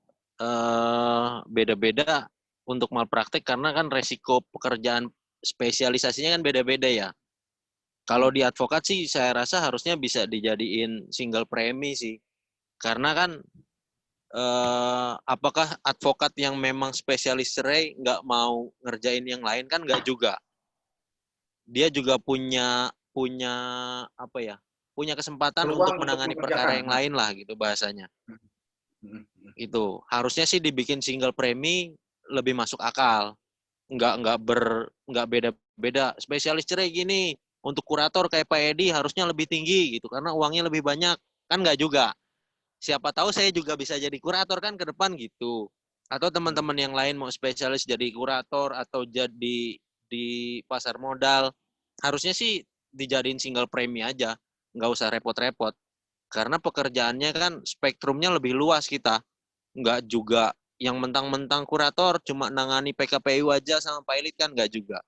[SPEAKER 2] beda-beda untuk malpraktek karena kan resiko pekerjaan spesialisasinya kan beda-beda ya. Kalau di advokat sih saya rasa harusnya bisa dijadiin single premi sih. Karena kan apakah advokat yang memang spesialis cerai nggak mau ngerjain yang lain kan nggak juga. Dia juga punya apa ya? Punya kesempatan
[SPEAKER 3] Peluang
[SPEAKER 2] untuk menangani
[SPEAKER 3] untuk
[SPEAKER 2] perkara
[SPEAKER 3] mengerjakan.
[SPEAKER 2] yang lain lah gitu bahasanya. Itu harusnya sih dibikin single premi lebih masuk akal. Nggak beda-beda. Spesialis cerai gini untuk kurator kayak Pak Edi harusnya lebih tinggi gitu karena uangnya lebih banyak. Kan nggak juga. Siapa tahu saya juga bisa jadi kurator kan ke depan gitu. Atau teman-teman yang lain mau spesialis jadi kurator atau jadi di pasar modal. Harusnya sih dijadiin single premi aja. Nggak usah repot-repot. Karena pekerjaannya kan spektrumnya lebih luas kita. Nggak juga yang mentang-mentang kurator cuma nangani PKPU aja sama pilot kan nggak juga.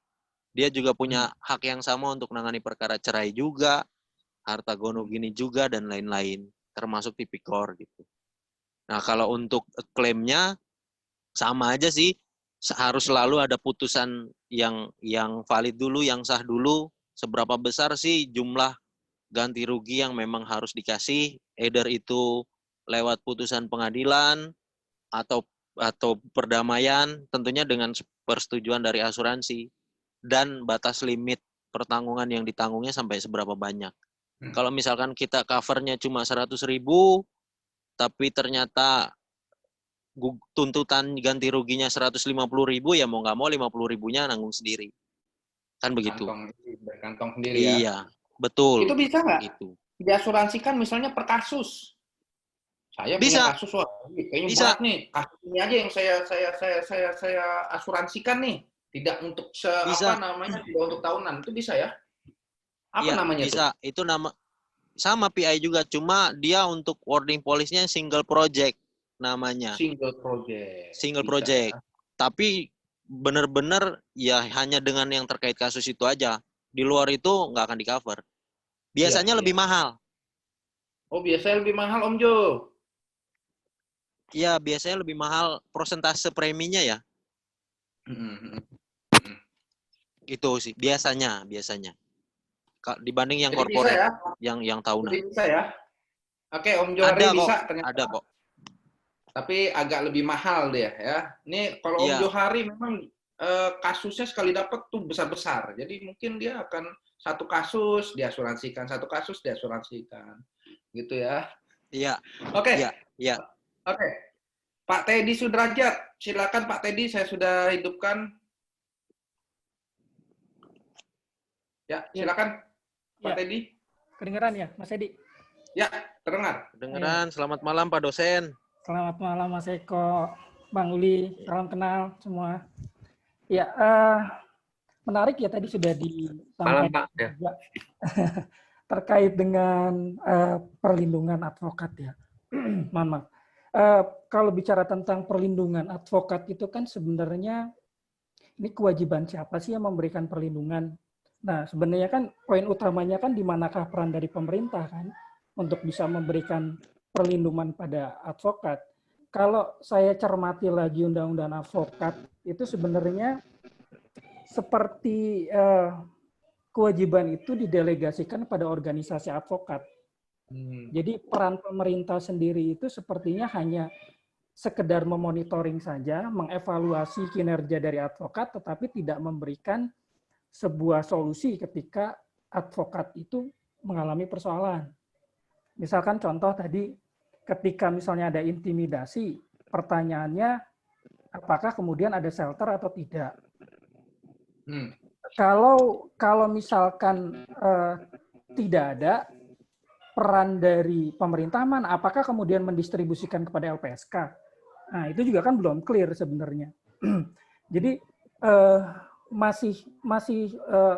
[SPEAKER 2] Dia juga punya hak yang sama untuk nangani perkara cerai juga, harta gono gini juga, dan lain-lain. Termasuk tipikor gitu. Nah kalau untuk klaimnya sama aja sih. Harus selalu ada putusan yang valid dulu, yang sah dulu. Seberapa besar sih jumlah ganti rugi yang memang harus dikasih, either itu lewat putusan pengadilan atau perdamaian, tentunya dengan persetujuan dari asuransi, dan batas limit pertanggungan yang ditanggungnya sampai seberapa banyak. Kalau misalkan kita covernya cuma 100.000, tapi ternyata tuntutan ganti ruginya 150.000, ya mau nggak mau 50.000-nya nanggung sendiri. Kan begitu.
[SPEAKER 3] Kantong sendiri ya.
[SPEAKER 2] Iya, betul.
[SPEAKER 3] Itu bisa nggak?
[SPEAKER 2] Gitu.
[SPEAKER 3] Diasuransikan misalnya per kasus. Saya
[SPEAKER 2] bisa.
[SPEAKER 3] punya kasus, wah, kayaknya bisa. Berat nih. Kasus ini aja yang saya asuransikan nih. Tidak untuk tidak untuk tahunan. Itu bisa ya? Apa namanya
[SPEAKER 2] bisa. Itu nama sama PI juga, cuma dia untuk wording policy-nya single project namanya.
[SPEAKER 3] Single project.
[SPEAKER 2] Ya. Tapi benar-benar ya hanya dengan yang terkait kasus itu aja. Di luar itu nggak akan di-cover. Biasanya lebih mahal.
[SPEAKER 3] Oh, biasanya lebih mahal, Om Jo.
[SPEAKER 2] Iya, biasanya lebih mahal persentase preminya ya. Itu sih biasanya. Dibanding yang corporate, ya? yang tahunan.
[SPEAKER 3] Jadi bisa ya? Oke, Om Johari bisa ternyata.
[SPEAKER 2] Ada kok.
[SPEAKER 3] Tapi agak lebih mahal dia ya. Ini kalau Om Johari memang kasusnya sekali dapat tuh besar-besar. Jadi mungkin dia akan satu kasus diasuransikan, gitu ya.
[SPEAKER 2] Iya.
[SPEAKER 3] Oke.
[SPEAKER 2] Iya.
[SPEAKER 3] Oke. Pak Teddy Sudrajat, silakan Pak Teddy, saya sudah hidupkan. Ya, silakan Pak Teddy.
[SPEAKER 9] Kedengeran ya, Mas Edi?
[SPEAKER 3] Ya, terdengar.
[SPEAKER 2] Kedengeran. Selamat malam Pak dosen.
[SPEAKER 9] Selamat malam Mas Eko. Bang Uli, salam kenal semua. Ya, menarik ya tadi sudah
[SPEAKER 5] Malam,
[SPEAKER 9] disampaikan
[SPEAKER 5] Pak. Ya.
[SPEAKER 9] juga terkait dengan perlindungan advokat ya. Mohon maaf. Kalau bicara tentang perlindungan advokat itu kan sebenarnya ini kewajiban siapa sih yang memberikan perlindungan? Nah, sebenarnya kan poin utamanya kan di manakah peran dari pemerintah kan untuk bisa memberikan perlindungan pada advokat. Kalau saya cermati lagi undang-undang advokat itu sebenarnya seperti kewajiban itu didelegasikan pada organisasi advokat. Jadi peran pemerintah sendiri itu sepertinya hanya sekedar memonitoring saja, mengevaluasi kinerja dari advokat, tetapi tidak memberikan sebuah solusi ketika advokat itu mengalami persoalan. Misalkan contoh tadi, ketika misalnya ada intimidasi, pertanyaannya apakah kemudian ada shelter atau tidak. Kalau misalkan tidak ada peran dari pemerintah mana, apakah kemudian mendistribusikan kepada LPSK? Nah, itu juga kan belum clear sebenarnya. Jadi masih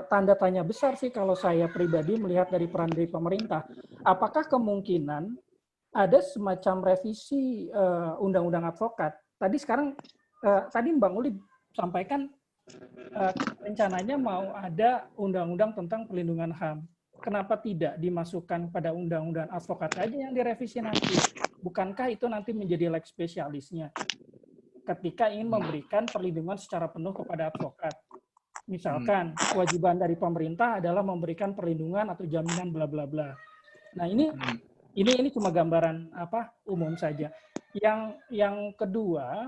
[SPEAKER 9] tanda tanya besar sih kalau saya pribadi melihat dari peran dari pemerintah. Apakah kemungkinan ada semacam revisi undang-undang advokat? Tadi Bang Uli sampaikan rencananya mau ada undang-undang tentang perlindungan HAM. Kenapa tidak dimasukkan pada undang-undang advokat saja yang direvisi nanti? Bukankah itu nanti menjadi leg spesialisnya ketika ingin memberikan perlindungan secara penuh kepada advokat? Misalkan kewajiban dari pemerintah adalah memberikan perlindungan atau jaminan bla bla bla. Nah, ini cuma gambaran umum saja. Yang kedua,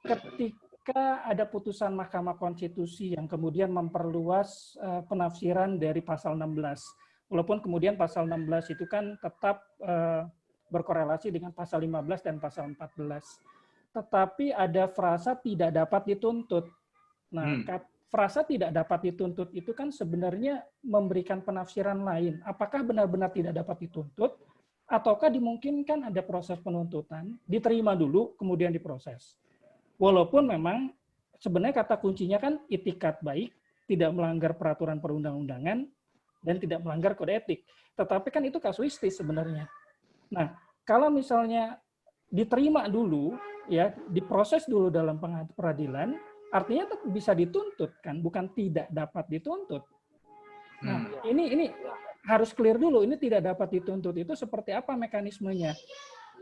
[SPEAKER 9] ketika ada putusan Mahkamah Konstitusi yang kemudian memperluas penafsiran dari pasal 16. Walaupun kemudian pasal 16 itu kan tetap berkorelasi dengan pasal 15 dan pasal 14. Tetapi ada frasa tidak dapat dituntut. Nah, frasa tidak dapat dituntut itu kan sebenarnya memberikan penafsiran lain. Apakah benar-benar tidak dapat dituntut, ataukah dimungkinkan ada proses penuntutan, diterima dulu, kemudian diproses. Walaupun memang sebenarnya kata kuncinya kan itikat baik, tidak melanggar peraturan perundang-undangan, dan tidak melanggar kode etik. Tetapi kan itu kasuistis sebenarnya. Nah, kalau misalnya diterima dulu, ya diproses dulu dalam peradilan, artinya bisa dituntut kan, bukan tidak dapat dituntut. Nah, ini harus clear dulu, ini tidak dapat dituntut itu seperti apa mekanismenya.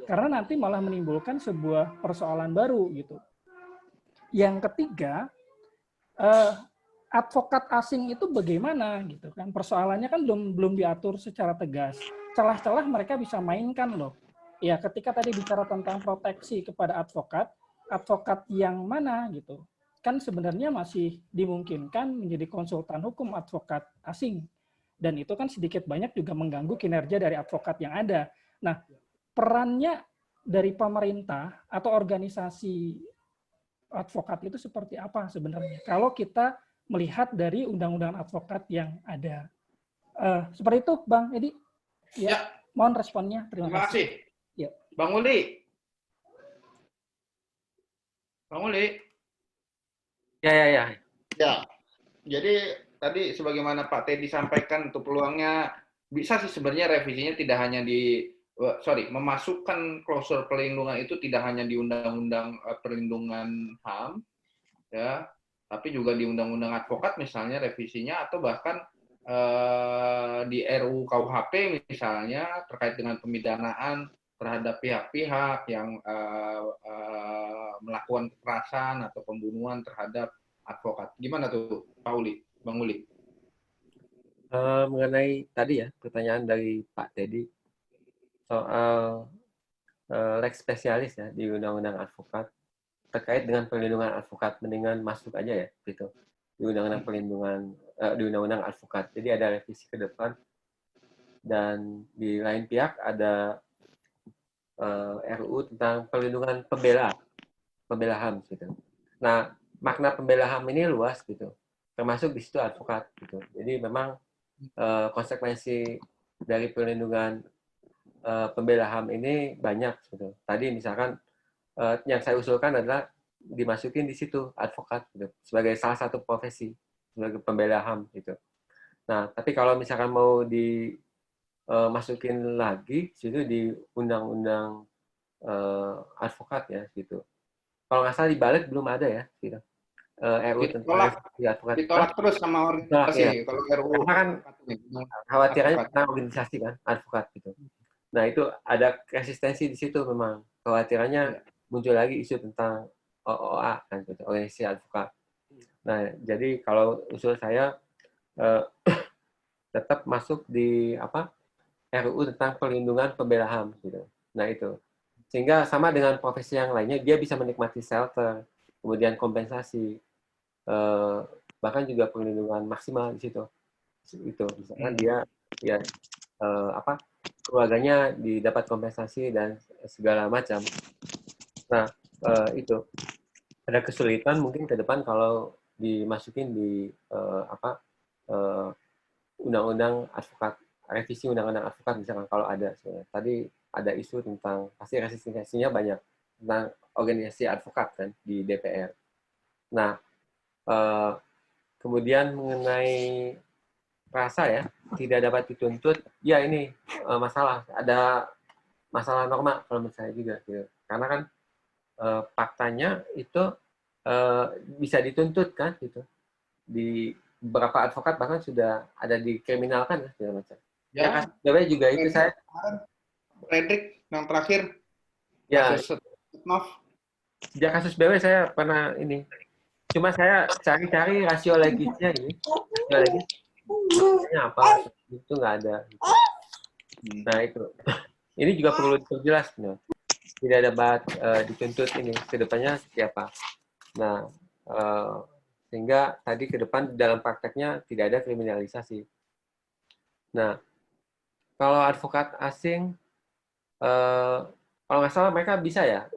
[SPEAKER 9] Karena nanti malah menimbulkan sebuah persoalan baru gitu. Yang ketiga, advokat asing itu bagaimana gitu kan? Persoalannya kan belum diatur secara tegas. Celah-celah mereka bisa mainkan loh. Ya, ketika tadi bicara tentang proteksi kepada advokat yang mana gitu. Kan sebenarnya masih dimungkinkan menjadi konsultan hukum advokat asing. Dan itu kan sedikit banyak juga mengganggu kinerja dari advokat yang ada. Nah, perannya dari pemerintah atau organisasi advokat itu seperti apa sebenarnya? Kalau kita melihat dari undang-undang advokat yang ada. Seperti itu, Bang Edi. Ya. Mohon responnya. Terima kasih. Ya.
[SPEAKER 3] Bang Uli. Bang Uli.
[SPEAKER 5] Ya.
[SPEAKER 3] Jadi tadi sebagaimana Pak Teddy sampaikan untuk peluangnya bisa sih sebenarnya revisinya tidak hanya memasukkan klausul perlindungan itu tidak hanya di Undang-Undang Perlindungan HAM, ya, tapi juga di Undang-Undang Advokat misalnya revisinya atau bahkan di RUU KUHP misalnya terkait dengan pemidanaan terhadap pihak-pihak yang melakukan kekerasan atau pembunuhan terhadap advokat. Gimana tuh, Pak Uli, Bang Uli?
[SPEAKER 5] Mengenai tadi ya pertanyaan dari Pak Teddy soal leg spesialis ya di Undang-Undang Advokat terkait dengan perlindungan advokat, mendingan masuk aja ya gitu di Undang-Undang Perlindungan di Undang-Undang Advokat. Jadi ada revisi ke depan dan di lain pihak ada RUU tentang perlindungan pembela HAM gitu. Nah, makna pembela HAM ini luas gitu, termasuk di situ advokat gitu. Jadi memang konsekuensi dari perlindungan pembela HAM ini banyak gitu. Tadi misalkan yang saya usulkan adalah dimasukin di situ advokat gitu, sebagai salah satu profesi sebagai pembela HAM gitu. Nah, tapi kalau misalkan mau dimasukin lagi situ di undang-undang advokat ya gitu. Kalau nggak salah di balik belum ada ya gitu. RU tentang advokat.
[SPEAKER 3] Ditolak terus sama organisasi
[SPEAKER 5] ya.
[SPEAKER 3] kalau RU.
[SPEAKER 5] Karena kan khawatirannya tentang organisasi kan advokat gitu. Nah, itu ada resistensi di situ memang. Khawatirannya muncul lagi isu tentang OOA kan gitu, organisasi advokat. Nah, jadi kalau usul saya tetap masuk di RUU tentang perlindungan pembela HAM gitu. Nah, itu. Sehingga sama dengan profesi yang lainnya, dia bisa menikmati shelter, kemudian kompensasi, bahkan juga perlindungan maksimal di situ. Itu misalkan dia ya keluarganya didapat kompensasi dan segala macam. Nah, itu ada kesulitan mungkin ke depan kalau dimasukin di undang-undang advokat, revisi undang-undang advokat misalkan kalau ada. Tadi ada isu tentang, pasti resistensinya banyak, tentang organisasi advokat kan di DPR. Nah, kemudian mengenai rasa ya, tidak dapat dituntut, ya ini ada masalah norma kalau menurut saya juga. Gitu. Karena kan faktanya itu bisa dituntut kan, gitu. Di beberapa advokat bahkan sudah ada dikriminalkan ya, segala macam. Ya, kasus BW juga itu saya.
[SPEAKER 3] Fredrik yang terakhir.
[SPEAKER 5] Ya.
[SPEAKER 3] Maaf.
[SPEAKER 5] Sejak kasus BW saya pernah ini. Cuma saya cari-cari rasio legisnya ini. Rasio legis. Apa? Itu nggak ada. Nah itu. Ini juga perlu diperjelas. Nah. Tidak dapat dituntut ini. Kedepannya siapa. Nah, sehingga tadi ke depan dalam prakteknya tidak ada kriminalisasi. Nah, kalau advokat asing, kalau nggak salah mereka bisa ya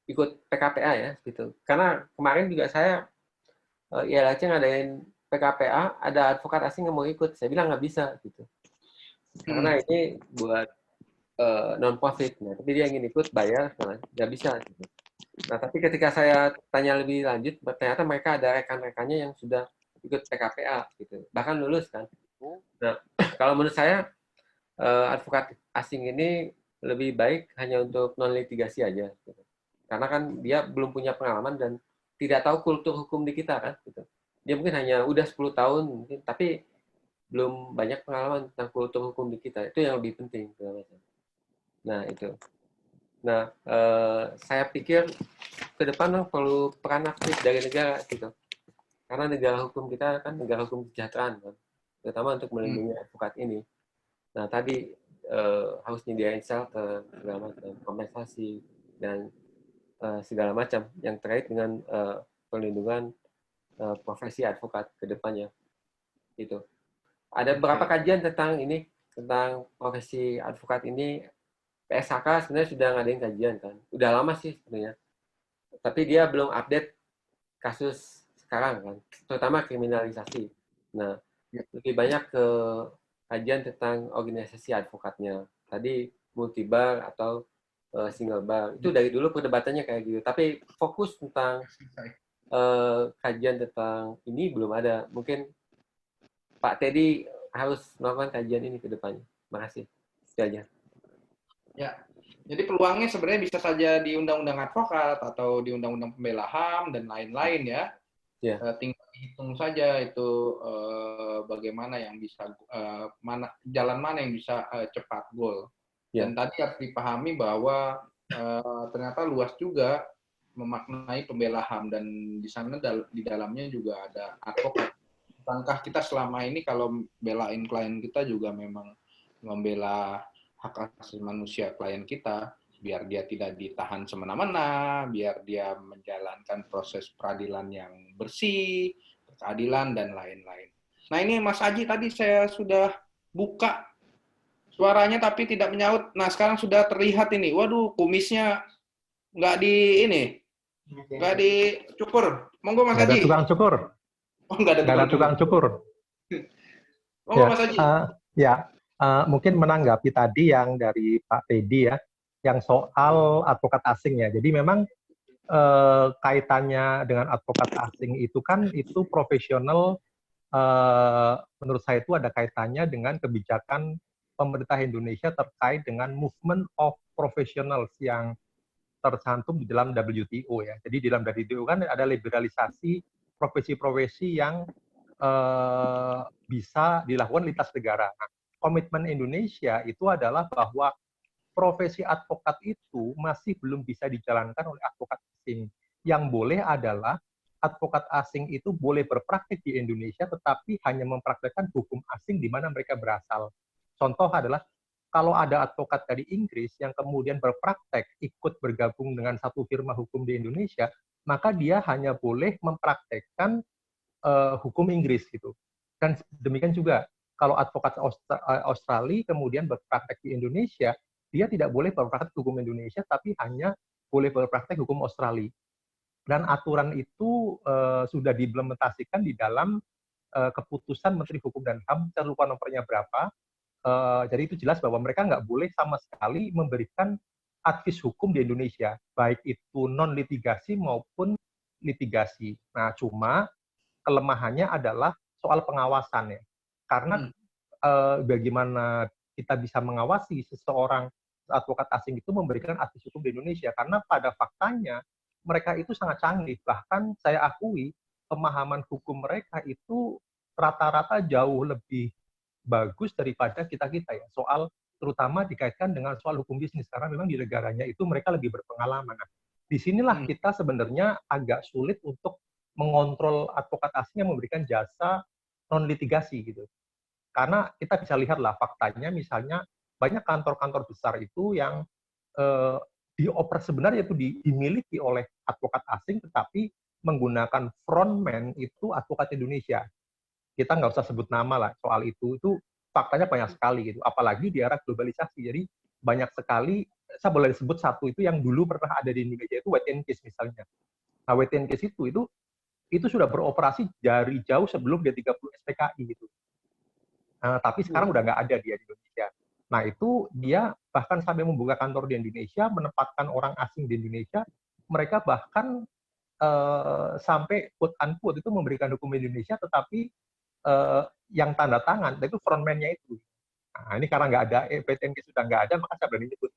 [SPEAKER 5] ikut PKPA ya, gitu. Karena kemarin juga saya ILHC ngadain PKPA, ada advokat asing yang mau ikut, saya bilang nggak bisa, gitu. Karena ini buat non-profit, nah, tapi dia ingin ikut bayar, nggak bisa. Gitu. Nah, tapi ketika saya tanya lebih lanjut, ternyata mereka ada rekan-rekannya yang sudah ikut PKPA, gitu. Bahkan lulus kan. Nah, kalau menurut saya advokat asing ini lebih baik hanya untuk non-litigasi aja, gitu. Karena kan dia belum punya pengalaman dan tidak tahu kultur hukum di kita kan, gitu. Dia mungkin hanya udah 10 tahun mungkin, tapi belum banyak pengalaman tentang kultur hukum di kita. Itu yang lebih penting. Nah, itu. Nah, saya pikir ke depan perlu peran aktif dari negara gitu. Karena negara hukum kita kan negara hukum kesejahteraan kan, terutama untuk melindungi advokat ini. Nah, tadi harus nyediain shelter, segala macam, kompensasi dan segala macam yang terkait dengan perlindungan profesi advokat ke depannya. Gitu. Ada beberapa kajian tentang ini, tentang profesi advokat ini. PSHK sebenarnya sudah ngadain kajian kan. Udah lama sih sebenarnya. Tapi dia belum update kasus sekarang kan. Terutama kriminalisasi. Nah, lebih banyak ke kajian tentang organisasi advokatnya. Tadi multibar atau single bar. Itu dari dulu perdebatannya kayak gitu. Tapi fokus tentang kajian tentang ini belum ada. Mungkin Pak Teddy harus melakukan kajian ini ke depannya. Makasih. Itu aja.
[SPEAKER 3] Ya, jadi peluangnya sebenarnya bisa saja di Undang-Undang Advokat atau di Undang-Undang Pembela HAM dan lain-lain ya. Tinggal dihitung saja itu bagaimana yang bisa jalan mana yang bisa cepat goal. Dan tadi harus dipahami bahwa ternyata luas juga memaknai pembela HAM dan di sana di dalamnya juga ada advokat. Bukankah kita selama ini kalau belain klien kita juga memang membela hak asasi manusia klien kita, biar dia tidak ditahan semena-mena, biar dia menjalankan proses peradilan yang bersih, keadilan, dan lain-lain. Nah ini Mas Aji tadi saya sudah buka suaranya tapi tidak menyaut. Nah sekarang sudah terlihat ini, waduh kumisnya nggak dicukur. Monggo Mas Aji.
[SPEAKER 10] Nggak ada tukang cukur.
[SPEAKER 3] Oh, nggak ada
[SPEAKER 10] tukang cukur.
[SPEAKER 3] Monggo Mas Aji.
[SPEAKER 10] Mungkin menanggapi tadi yang dari Pak Teddy ya, yang soal advokat asing ya. Jadi memang kaitannya dengan advokat asing itu kan itu profesional, menurut saya itu ada kaitannya dengan kebijakan pemerintah Indonesia terkait dengan movement of professionals yang tercantum di dalam WTO ya. Jadi di dalam WTO kan ada liberalisasi profesi-profesi yang bisa dilakukan lintas negara. Nah, komitmen Indonesia itu adalah bahwa profesi advokat itu masih belum bisa dijalankan oleh advokat asing. Yang boleh adalah advokat asing itu boleh berpraktik di Indonesia, tetapi hanya mempraktekkan hukum asing di mana mereka berasal. Contoh adalah kalau ada advokat dari Inggris yang kemudian berpraktek ikut bergabung dengan satu firma hukum di Indonesia, maka dia hanya boleh mempraktekkan hukum Inggris gitu. Dan demikian juga kalau advokat Australia kemudian berpraktek di Indonesia, dia tidak boleh berpraktek hukum Indonesia, tapi hanya boleh berpraktek hukum Australia. Dan aturan itu sudah diimplementasikan di dalam keputusan Menteri Hukum dan HAM, saya lupa nomornya berapa. Jadi itu jelas bahwa mereka nggak boleh sama sekali memberikan advis hukum di Indonesia, baik itu non-litigasi maupun litigasi. Nah, cuma kelemahannya adalah soal pengawasan ya. Karena bagaimana kita bisa mengawasi seseorang advokat asing itu memberikan advis hukum di Indonesia, karena pada faktanya mereka itu sangat canggih. Bahkan saya akui pemahaman hukum mereka itu rata-rata jauh lebih bagus daripada kita-kita ya. Soal terutama dikaitkan dengan soal hukum bisnis, karena memang di negaranya itu mereka lebih berpengalaman. Nah, disinilah kita sebenarnya agak sulit untuk mengontrol advokat asing yang memberikan jasa non-litigasi gitu. Karena kita bisa lihatlah faktanya, misalnya banyak kantor-kantor besar itu yang dioper sebenarnya itu dimiliki oleh advokat asing, tetapi menggunakan frontman itu advokat Indonesia. Kita nggak usah sebut nama lah soal itu faktanya banyak sekali gitu. Apalagi di era globalisasi, jadi banyak sekali. Saya boleh sebut satu itu yang dulu pernah ada di Indonesia itu White & Case misalnya. Nah, White & Case itu sudah beroperasi dari jauh sebelum dia 30 SPKI gitu. Tapi sekarang udah nggak ada dia di Indonesia. Nah, itu dia bahkan sampai membuka kantor di Indonesia, menempatkan orang asing di Indonesia. Mereka bahkan sampai quote-unquote itu memberikan hukum Indonesia, tetapi yang tanda tangan itu frontman-nya itu. Nah, ini karena nggak ada, PTNK sudah nggak ada, maka saya berani nyebut.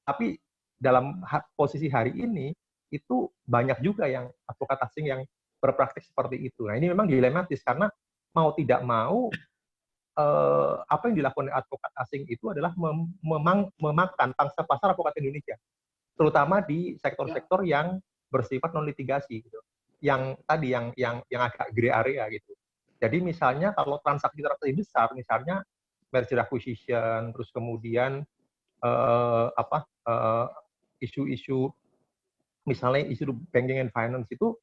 [SPEAKER 10] Tapi dalam posisi hari ini, itu banyak juga yang advokat asing yang berpraktik seperti itu. Nah, ini memang dilematis, karena mau tidak mau, apa yang dilakukan oleh advokat asing itu adalah memakan pangsa pasar advokat Indonesia. Terutama di sektor-sektor yang bersifat non-litigasi. Gitu. Yang tadi, yang agak gray area gitu. Jadi misalnya kalau transaksi besar, misalnya merger acquisition, terus kemudian isu-isu misalnya isu banking and finance itu,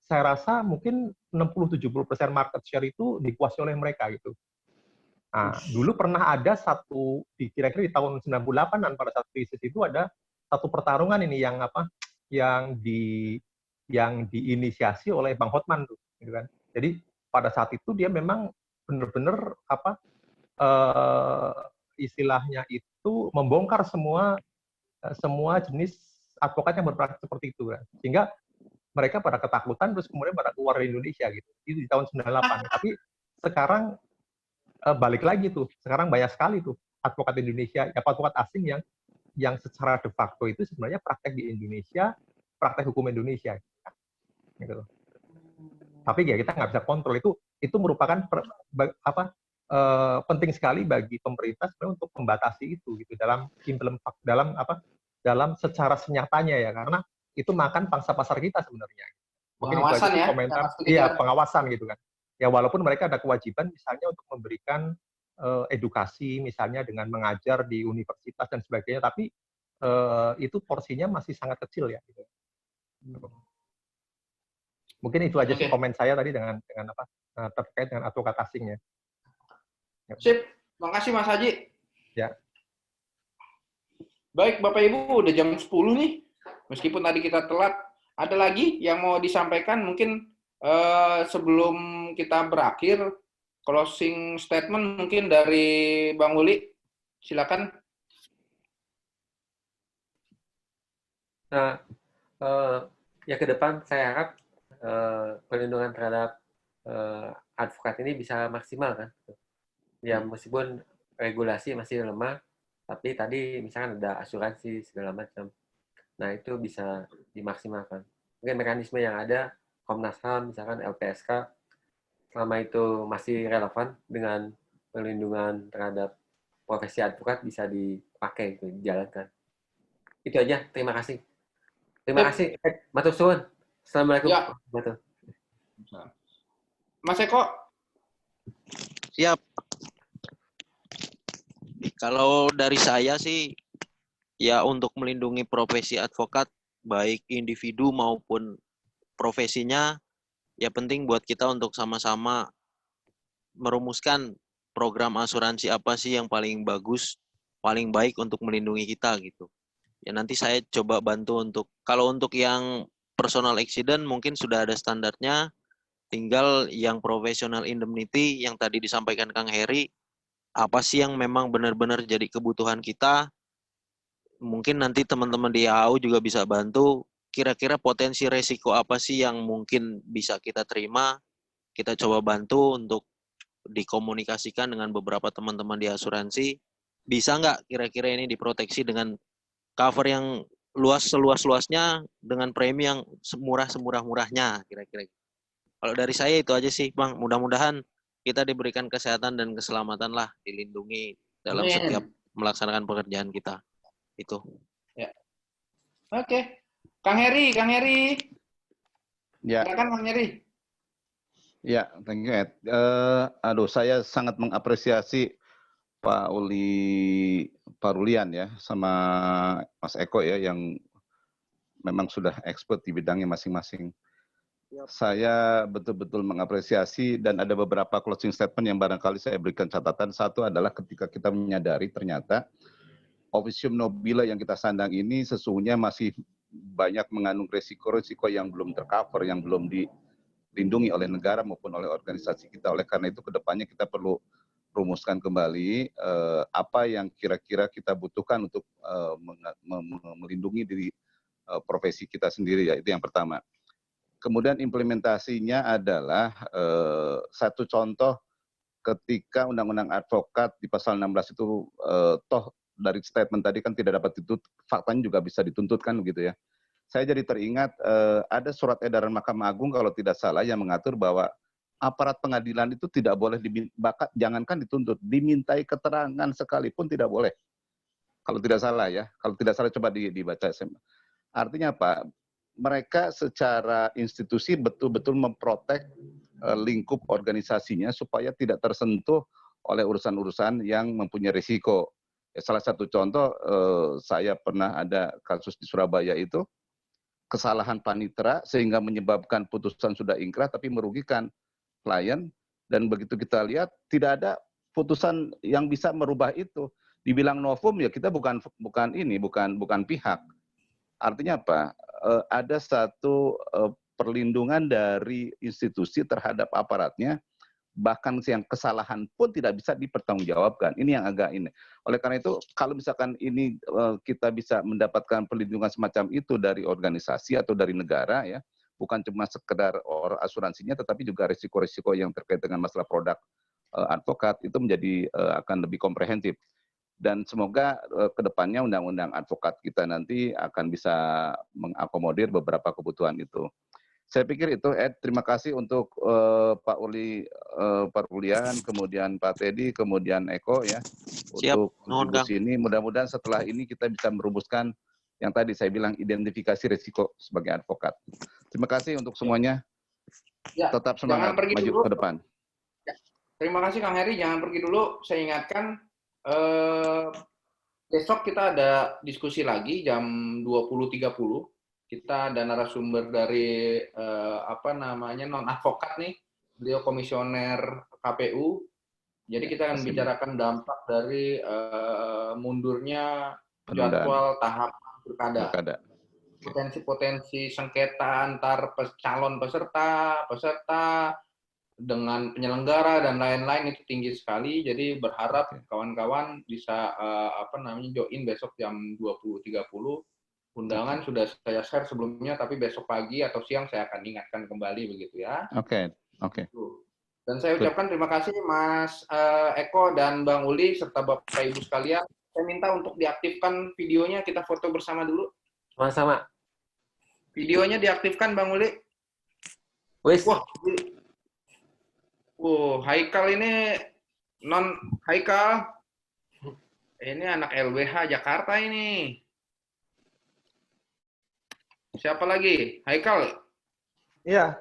[SPEAKER 10] saya rasa mungkin 60-70% market share itu dikuasai oleh mereka gitu. Nah, dulu pernah ada satu kira-kira di tahun 98-an pada saat krisis itu ada satu pertarungan ini yang diinisiasi oleh Bang Hotman tuh, gitu kan. Jadi pada saat itu dia memang benar-benar istilahnya itu membongkar semua jenis advokat yang berpraktik seperti itu kan. Sehingga mereka pada ketakutan terus kemudian pada keluar dari Indonesia gitu. Itu di tahun 98. Tapi sekarang balik lagi tuh. Sekarang banyak sekali tuh advokat Indonesia, advokat asing yang secara de facto itu sebenarnya praktek di Indonesia, praktek hukum Indonesia gitu. Tapi ya kita nggak bisa kontrol, itu merupakan penting sekali bagi pemerintah sebenarnya untuk membatasi itu gitu dalam secara senyatanya ya, karena itu makan pangsa pasar kita sebenarnya. Mungkin pengawasan itu aja komentar, iya pengawasan gitu kan. Ya walaupun mereka ada kewajiban misalnya untuk memberikan edukasi misalnya dengan mengajar di universitas dan sebagainya, tapi itu porsinya masih sangat kecil ya. Gitu. Mungkin itu aja sih komen saya tadi dengan terkait dengan advokat asingnya.
[SPEAKER 3] Sip, makasih Mas Haji.
[SPEAKER 10] Ya.
[SPEAKER 3] Baik Bapak Ibu, udah jam 10 nih. Meskipun tadi kita telat, ada lagi yang mau disampaikan mungkin sebelum kita berakhir, closing statement mungkin dari Bang Uli. Silakan.
[SPEAKER 5] Nah, Ya ke depan saya harap perlindungan terhadap advokat ini bisa maksimal kan. Ya meskipun regulasi masih lemah, tapi tadi misalkan ada asuransi segala macam. Nah itu bisa dimaksimalkan. Mungkin mekanisme yang ada, Komnas HAM, misalkan LPSK, selama itu masih relevan dengan perlindungan terhadap profesi advokat bisa dipakai, dijalankan. Itu aja. Terima kasih. Terima kasih. Matur suwun. Assalamualaikum.
[SPEAKER 3] Ya. Mas Eko.
[SPEAKER 2] Siap. Kalau dari saya sih, ya untuk melindungi profesi advokat, baik individu maupun profesinya, ya penting buat kita untuk sama-sama merumuskan program asuransi apa sih yang paling bagus, paling baik untuk melindungi kita gitu. Ya nanti saya coba bantu kalau untuk yang personal accident mungkin sudah ada standarnya, tinggal yang professional indemnity yang tadi disampaikan Kang Heri, apa sih yang memang benar-benar jadi kebutuhan kita. Mungkin nanti teman-teman di AAU juga bisa bantu, kira-kira potensi resiko apa sih yang mungkin bisa kita terima, kita coba bantu untuk dikomunikasikan dengan beberapa teman-teman di asuransi, bisa nggak kira-kira ini diproteksi dengan cover yang luas seluas-luasnya dengan premi yang semurah-murahnya kira-kira. Kalau dari saya itu aja sih Bang, mudah-mudahan kita diberikan kesehatan dan keselamatan lah, dilindungi dalam setiap melaksanakan pekerjaan kita. Itu.
[SPEAKER 3] Ya. Oke. Kang Heri.
[SPEAKER 4] Ya.
[SPEAKER 3] Silakan Kang Heri.
[SPEAKER 4] Ya, thank you, Ed. Saya sangat mengapresiasi Pak Uli Parulian ya, sama Mas Eko ya, yang memang sudah expert di bidangnya masing-masing. Saya betul-betul mengapresiasi dan ada beberapa closing statement yang barangkali saya berikan catatan. Satu adalah ketika kita menyadari ternyata officium nobile yang kita sandang ini sesungguhnya masih banyak mengandung resiko-resiko yang belum tercover, yang belum dilindungi oleh negara maupun oleh organisasi kita. Oleh karena itu kedepannya kita perlu rumuskan kembali apa yang kira-kira kita butuhkan untuk melindungi diri profesi kita sendiri, ya itu yang pertama. Kemudian implementasinya adalah satu contoh ketika Undang-Undang Advokat di pasal 16 itu toh dari statement tadi kan tidak dapat dituntut, faktanya juga bisa dituntutkan begitu ya. Saya jadi teringat ada surat edaran Mahkamah Agung kalau tidak salah yang mengatur bahwa aparat pengadilan itu tidak boleh jangankan dituntut, dimintai keterangan sekalipun tidak boleh. Kalau tidak salah ya, kalau tidak salah coba dibaca. Artinya apa? Mereka secara institusi betul-betul memprotek lingkup organisasinya supaya tidak tersentuh oleh urusan-urusan yang mempunyai risiko. Salah satu contoh, saya pernah ada kasus di Surabaya itu, kesalahan panitera sehingga menyebabkan putusan sudah ingkrah tapi merugikan klien, dan begitu kita lihat tidak ada putusan yang bisa merubah itu. Dibilang novum ya kita bukan pihak. Artinya apa? Ada satu perlindungan dari institusi terhadap aparatnya, bahkan yang kesalahan pun tidak bisa dipertanggungjawabkan. Ini yang agak ini. Oleh karena itu, kalau misalkan ini kita bisa mendapatkan perlindungan semacam itu dari organisasi atau dari negara, ya, bukan cuma sekedar asuransinya, tetapi juga risiko-risiko yang terkait dengan masalah produk advokat itu menjadi akan lebih komprehensif. Dan semoga kedepannya undang-undang advokat kita nanti akan bisa mengakomodir beberapa kebutuhan itu. Saya pikir itu, Ed. Terima kasih untuk Pak Uli Parulian, kemudian Pak Teddy, kemudian Eko ya.
[SPEAKER 2] Siap.
[SPEAKER 4] Untuk kontribusi ini. Mudah-mudahan setelah ini kita bisa merumuskan yang tadi saya bilang identifikasi risiko sebagai advokat. Terima kasih untuk semuanya.
[SPEAKER 3] Ya,
[SPEAKER 4] tetap semangat maju ke depan.
[SPEAKER 3] Ya. Terima kasih Kang Heri. Jangan pergi dulu. Saya ingatkan besok kita ada diskusi lagi jam 20.30. Kita ada narasumber dari non advokat nih, beliau komisioner KPU. Jadi kita akan bicarakan dampak dari mundurnya jadwal tahapan pilkada. Potensi-potensi sengketa antar calon peserta dengan penyelenggara dan lain-lain itu tinggi sekali. Jadi berharap kawan-kawan bisa join besok jam 20.30. Undangan sudah saya share sebelumnya, tapi besok pagi atau siang saya akan ingatkan kembali begitu ya.
[SPEAKER 4] Oke.
[SPEAKER 3] Dan saya
[SPEAKER 4] Good.
[SPEAKER 3] ucapkan terima kasih Mas Eko dan Bang Uli serta Bapak Ibu sekalian. Saya minta untuk diaktifkan videonya, kita foto bersama dulu.
[SPEAKER 5] Sama-sama.
[SPEAKER 3] Videonya diaktifkan Bang Uli.
[SPEAKER 5] Wis.
[SPEAKER 3] Wah, Haikal ini Haikal. Ini anak LBH Jakarta ini. Siapa lagi? Haikal?
[SPEAKER 11] Iya.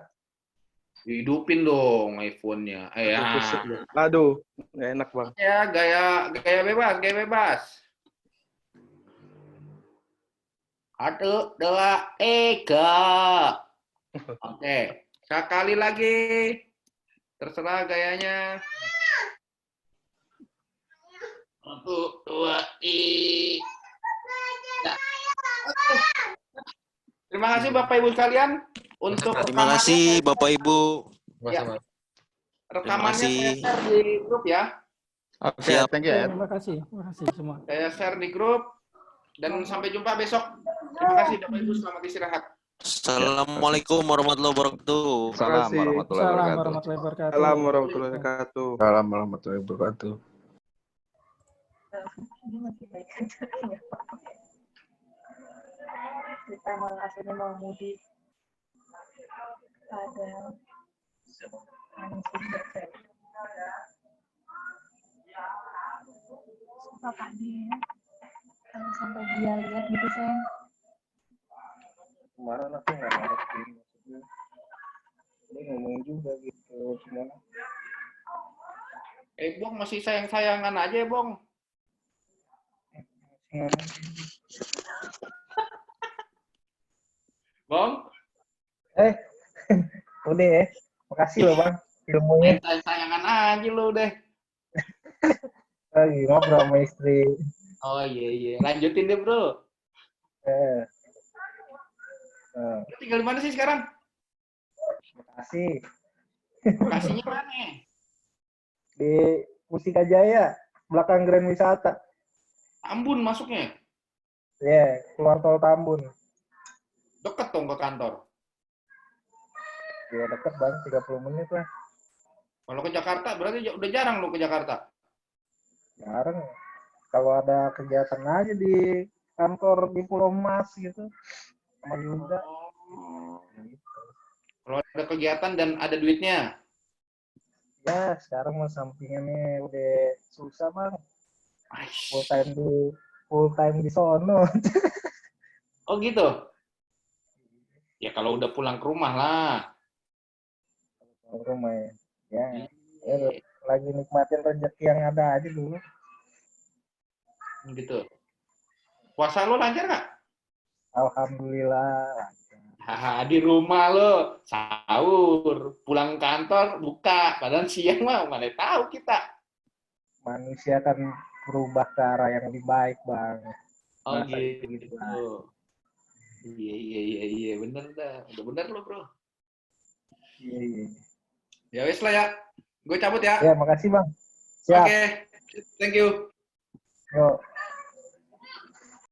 [SPEAKER 3] Hidupin dong iPhone-nya.
[SPEAKER 11] Aduh, nggak enak bang.
[SPEAKER 3] Ya, gaya bebas. 1, 2, 3. Oke, sekali lagi. Terserah gayanya. 1, 2, 3. Terima kasih Bapak Ibu sekalian untuk
[SPEAKER 2] Terima kasih Bapak Ibu.
[SPEAKER 3] Ya. Rekamannya
[SPEAKER 2] kasih.
[SPEAKER 3] saya share di grup ya.
[SPEAKER 4] Oke,
[SPEAKER 2] Siap.
[SPEAKER 4] thank you ya.
[SPEAKER 9] Terima kasih semua.
[SPEAKER 3] Saya share di grup dan sampai jumpa besok. Terima kasih Bapak Ibu, selamat istirahat.
[SPEAKER 2] Assalamualaikum warahmatullahi wabarakatuh.
[SPEAKER 4] Salam warahmatullahi
[SPEAKER 9] Salam
[SPEAKER 4] wabarakatuh.
[SPEAKER 9] warahmatullahi wabarakatuh.
[SPEAKER 11] Salam warahmatullahi wabarakatuh.
[SPEAKER 1] Salam warahmatullahi wabarakatuh.
[SPEAKER 12] Kita malah akhirnya mau mudik. Ada apa dia? Kalau sampai dia lihat gitu sayang.
[SPEAKER 8] Kemarin aku nggak ngerti maksudnya. Dia ngomong juga gitu cuma.
[SPEAKER 3] Bong masih sayang-sayangan aja Bong. Bong?
[SPEAKER 8] Udah ya. Makasih loh bang ilmunya.
[SPEAKER 3] Sayang-sayangan aja lu deh.
[SPEAKER 8] Lagi ngobrol sama istri.
[SPEAKER 3] Oh iya. Lanjutin deh bro. Lu tinggal di mana sih sekarang?
[SPEAKER 8] Makasih.
[SPEAKER 3] Lokasinya mana?
[SPEAKER 8] Di Mustika Jaya, belakang Grand Wisata.
[SPEAKER 3] Tambun masuknya?
[SPEAKER 8] Keluar tol Tambun.
[SPEAKER 3] Deket dong ke kantor.
[SPEAKER 8] Ya deket bang, 30 menit lah.
[SPEAKER 3] Kalau ke Jakarta berarti udah jarang lu ke Jakarta?
[SPEAKER 8] Jarang. Kalau ada kegiatan aja di kantor di Pulau Mas gitu. Sama Yuda.
[SPEAKER 3] Kalau ada kegiatan dan ada duitnya?
[SPEAKER 8] Ya, sekarang mau sampingannya udah susah bang. Full time di sono.
[SPEAKER 3] Oh gitu? Ya kalau udah pulang ke rumah lah.
[SPEAKER 8] Pulang ke rumah ya. Lagi nikmatin rezeki yang ada aja dulu.
[SPEAKER 3] Gitu. Puasa lo lancar nggak?
[SPEAKER 8] Alhamdulillah.
[SPEAKER 3] Di rumah lo sahur, pulang kantor buka, padahal siang mah mana tahu kita.
[SPEAKER 8] Manusia kan berubah ke arah yang lebih baik bang.
[SPEAKER 3] Oh gitu. Iya bener dah, udah bener lo bro.
[SPEAKER 8] Iya.
[SPEAKER 3] Ya wes lah ya, gue cabut ya.
[SPEAKER 8] Ya makasih bang. Siap.
[SPEAKER 3] Oke, thank you.
[SPEAKER 8] Yuk.